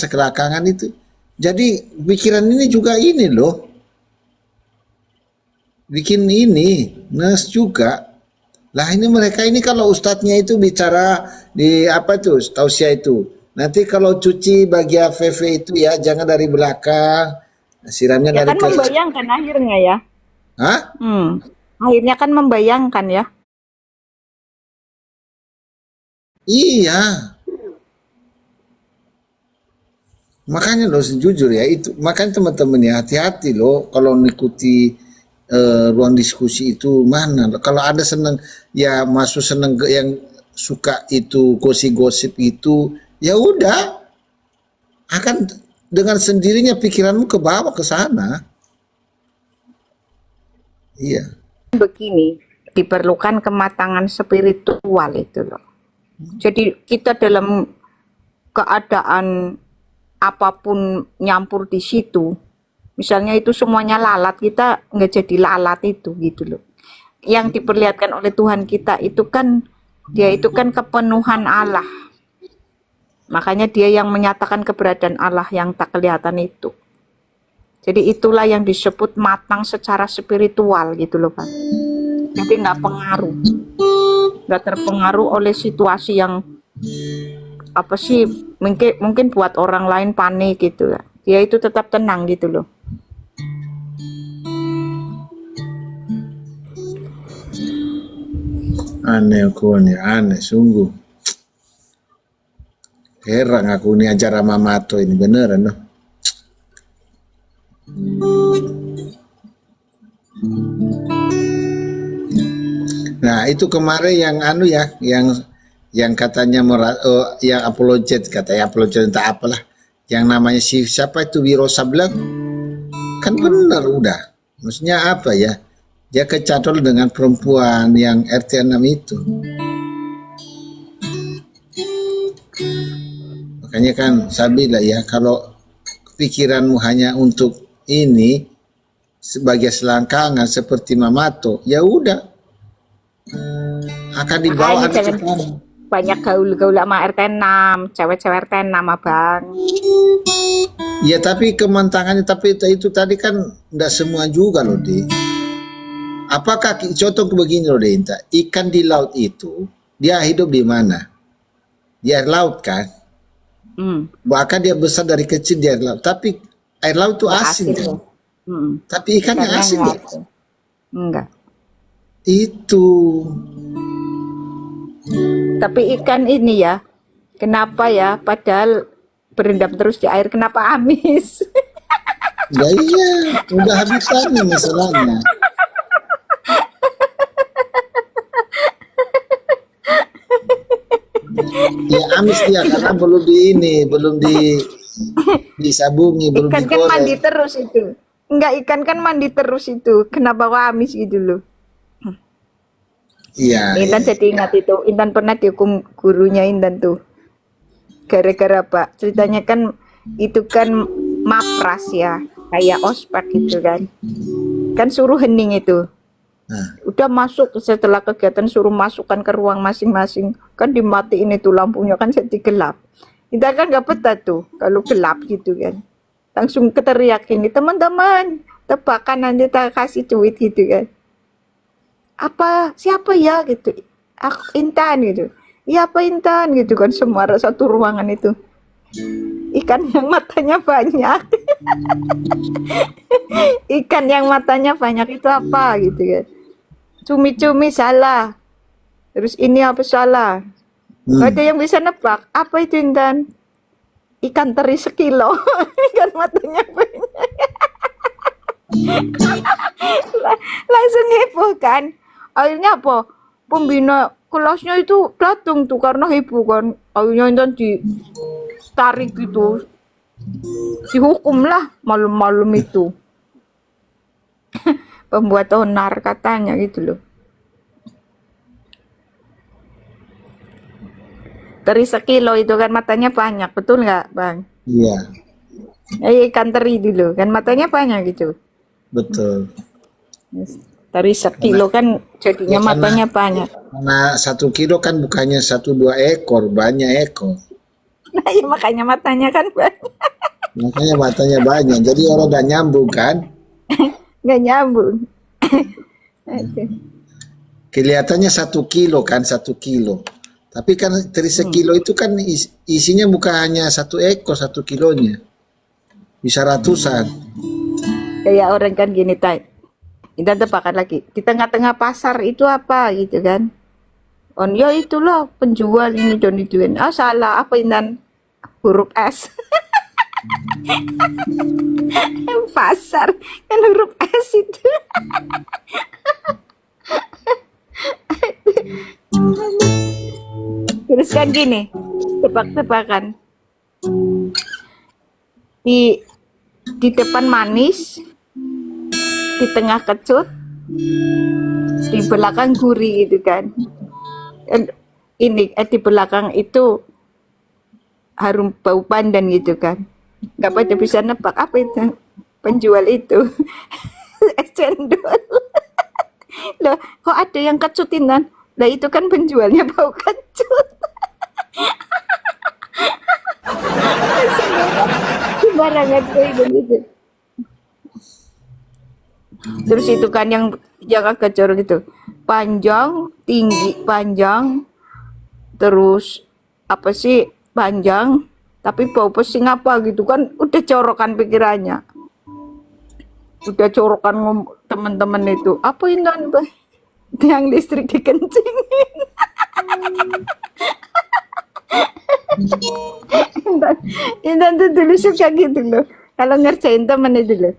itu. Jadi pikiran ini juga ini loh. Bikin ini, nes juga. Lah ini mereka ini kalau ustadznya itu bicara di apa tuh tausiah itu. Nanti kalau cuci bagi AVV itu ya jangan dari belakang, siramnya Ya dari kan ke. membayangkan akhirnya ya. Hah? Akhirnya kan membayangkan ya. Iya. Makanya loh sejujur ya itu. Makanya teman-teman ya hati-hati loh kalau mengikuti ruang diskusi itu mana. Kalau ada seneng ya masuk seneng yang suka itu gosip-gosip itu ya udah akan dengan sendirinya pikiranmu ke bawah ke sana. Iya. Begini, diperlukan kematangan spiritual itu loh. Jadi kita dalam keadaan apapun nyampur di situ, misalnya itu semuanya lalat, kita nggak jadi lalat itu gitu loh. Yang diperlihatkan oleh Tuhan kita itu kan, dia itu kan kepenuhan Allah. Makanya dia yang menyatakan keberadaan Allah yang tak kelihatan itu. Jadi itulah yang disebut matang secara spiritual gitu loh Pak. Jadi nggak pengaruh, nggak terpengaruh oleh situasi yang apa sih mungkin buat orang lain panik gitu ya. Dia itu tetap tenang gitu loh. Aneh aku nih, aneh sungguh. Heran aku nih acara Mamato ini beneran loh. Nah itu kemarin yang anu ya, yang katanya yang apologet katanya apologet entah apalah, yang namanya siapa itu Wiro Sableng, kan benar udah. Maksudnya apa ya? Dia kecatol dengan perempuan yang RT 6 itu. Makanya kan saya bilang ya kalau pikiranmu hanya untuk ini sebagai selangkangan seperti Mamato, ya udah akan dibawa Makanya jangan banyak gaul-gaul sama RT 6, cewek-cewek RT 6 Abang. Ya tapi kementangannya tapi itu tadi kan enggak semua juga loh di. Apakah contoh begini loh Inta, ikan di laut itu dia hidup di mana? Di air laut kan? Bahkan dia besar dari kecil di air laut. Tapi air laut itu asin kan? Tapi ikannya asin ya? Enggak. Itu. Tapi ikan ini ya, kenapa ya? Padahal berendam terus di air, kenapa amis? Ya iya, udah habisannya masalahnya. Ya amis dia karena belum disabungi, belum Ikan kan digoreng. mandi terus itu. Enggak, ikan kan mandi terus itu. Kenapa kok amis gitu loh? Iya. Intan jadi ingat itu. Intan pernah dihukum gurunya Intan tuh. Gara-gara apa? Ceritanya kan itu kan mapras ya. Kayak ospek gitu kan. Kan suruh hening itu. Udah masuk setelah kegiatan suruh masukkan ke ruang masing-masing. Kan dimatiin itu lampunya kan jadi gelap. Kita kan nggak betah tuh kalau gelap gitu kan. Langsung keteriak ini, teman-teman, tebakan nanti tak kasih duit gitu kan. Apa, siapa ya gitu. Aku Intan gitu. Iya apa Intan gitu kan, semua satu ruangan itu. Ikan yang matanya banyak. Ikan yang matanya banyak itu apa gitu kan. Cumi-cumi salah. Terus ini apa salah? Gak ada yang bisa nebak. Apa itu Intan? Ikan teri sekilo. Ikan matanya banyak. Langsung heboh kan. Akhirnya apa? Pembina kelasnya itu datang tuh karena heboh kan. Akhirnya Intan ditarik gitu. Dihukum lah malam-malam itu. Pembuat onar katanya gitu loh. Teri sekilo itu kan matanya banyak, betul nggak Bang? Iya, Ikan teri dulu kan matanya banyak gitu. betul. Teri sekilo kan jadinya matanya banyak. Karena 1 kilo kan bukannya 1-2 ekor, banyak ekor. Nah ya makanya matanya kan banyak. Makanya matanya banyak. Jadi orang udah nyambung kan? Nggak nyambung. Aduh. kelihatannya 1 kilo kan, 1 kilo. Tapi kan dari sekilo itu kan isinya bukan hanya 1 ekor 1 kilonya. Bisa ratusan. Kayak orang kan gini, Tay. Kita tebakan lagi. Di tengah-tengah pasar itu apa gitu kan. On ya itulah penjual ini dan ituin. Ah salah apa Intan? Huruf S. Pasar kan huruf S itu. Terus kan gini, tebak-tebakan. Di depan manis, di tengah kecut, di belakang gurih gitu kan. Di belakang itu harum bau pandan gitu kan. Gak pada bisa nebak apa itu penjual itu. Es cendol. Loh, kok ada yang kecutin kan? Lah itu kan penjualnya bau kecut. Sembarangan kayak gitu. Terus itu kan yang agak jorok gitu. Panjang, tinggi, panjang. Terus apa sih? Panjang, tapi bau pesing apa gitu kan udah corokan pikirannya. Udah corokan teman-teman itu. Apa Intan? Yang listrik dikencingin. Intan tuh dulu suka gitu loh. Kalau ngerjain temen itu loh.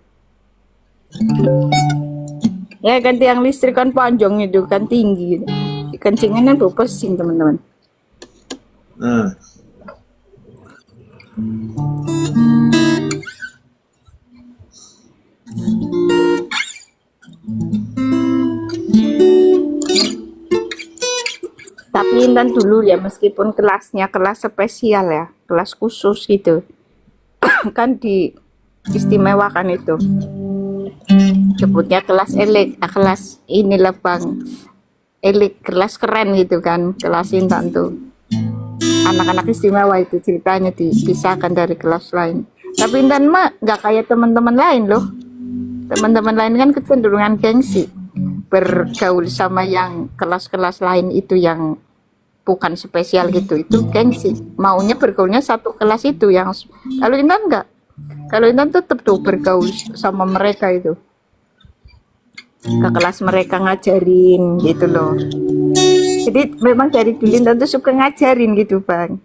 Ya kan tiang listrik kan panjang itu kan tinggi gitu. Dikencingin kan bau pesing teman-teman. Tapi Intan dulu ya meskipun kelasnya kelas spesial ya, kelas khusus gitu. Kan diistimewakan itu. Sebutnya kelas elit, kelas inilah Bang. Elit, kelas keren gitu kan, kelas Intan tuh. Anak-anak istimewa itu ceritanya dipisahkan dari kelas lain. Tapi Intan mah gak kayak teman-teman lain loh. Teman-teman lain kan kecenderungan gengsi. Bergaul sama yang kelas-kelas lain itu yang bukan spesial gitu, itu gengsi. Maunya bergaulnya satu kelas itu yang kalau Intan enggak. Kalau Intan tetap tuh bergaul sama mereka itu. Ke kelas mereka ngajarin gitu loh. Jadi memang dari dulu Intan tuh suka ngajarin gitu Bang.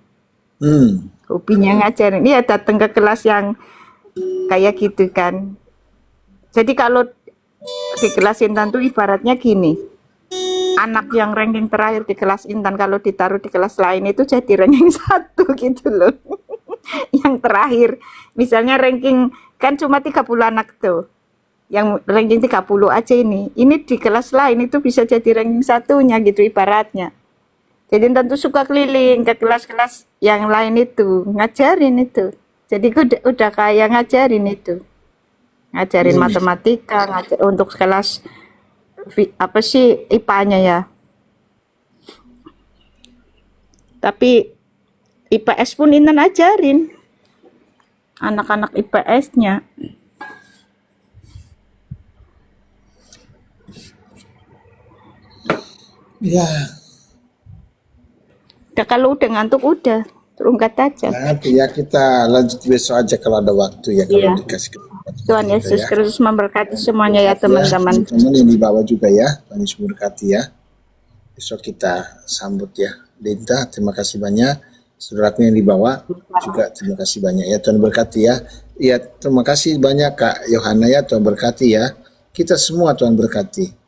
Hobinya ngajarin. Iya datang ke kelas yang kayak gitu kan. Jadi kalau di kelas Intan tuh ibaratnya gini, anak yang ranking terakhir di kelas Intan kalau ditaruh di kelas lain itu jadi ranking 1 gitu loh. Yang terakhir misalnya ranking kan cuma 30 anak tuh, yang ranking 30 aja ini di kelas lain itu bisa jadi ranking 1-nya gitu ibaratnya. Jadi Intan tuh suka keliling ke kelas-kelas yang lain itu ngajarin itu, jadi udah kayak ngajarin itu. Ngajarin matematika, untuk kelas apa sih IPA-nya ya. Tapi IPS pun Intan ajarin anak-anak IPS-nya. Ya. Udah kalau udah ngantuk udah terungkat aja. Nanti ya kita lanjut besok aja kalau ada waktu ya, kalau dikasih kesempatan. Tuhan Yesus Kristus memberkati semuanya ya teman-teman. Teman-teman yang di bawah juga ya, Tuhan Yesus memberkati ya. Besok kita sambut ya. Dinta, terima kasih banyak. Saudaraku yang di bawah juga terima kasih banyak ya, Tuhan berkati ya. Ya terima kasih banyak Kak Yohana ya, Tuhan berkati ya. Kita semua Tuhan berkati.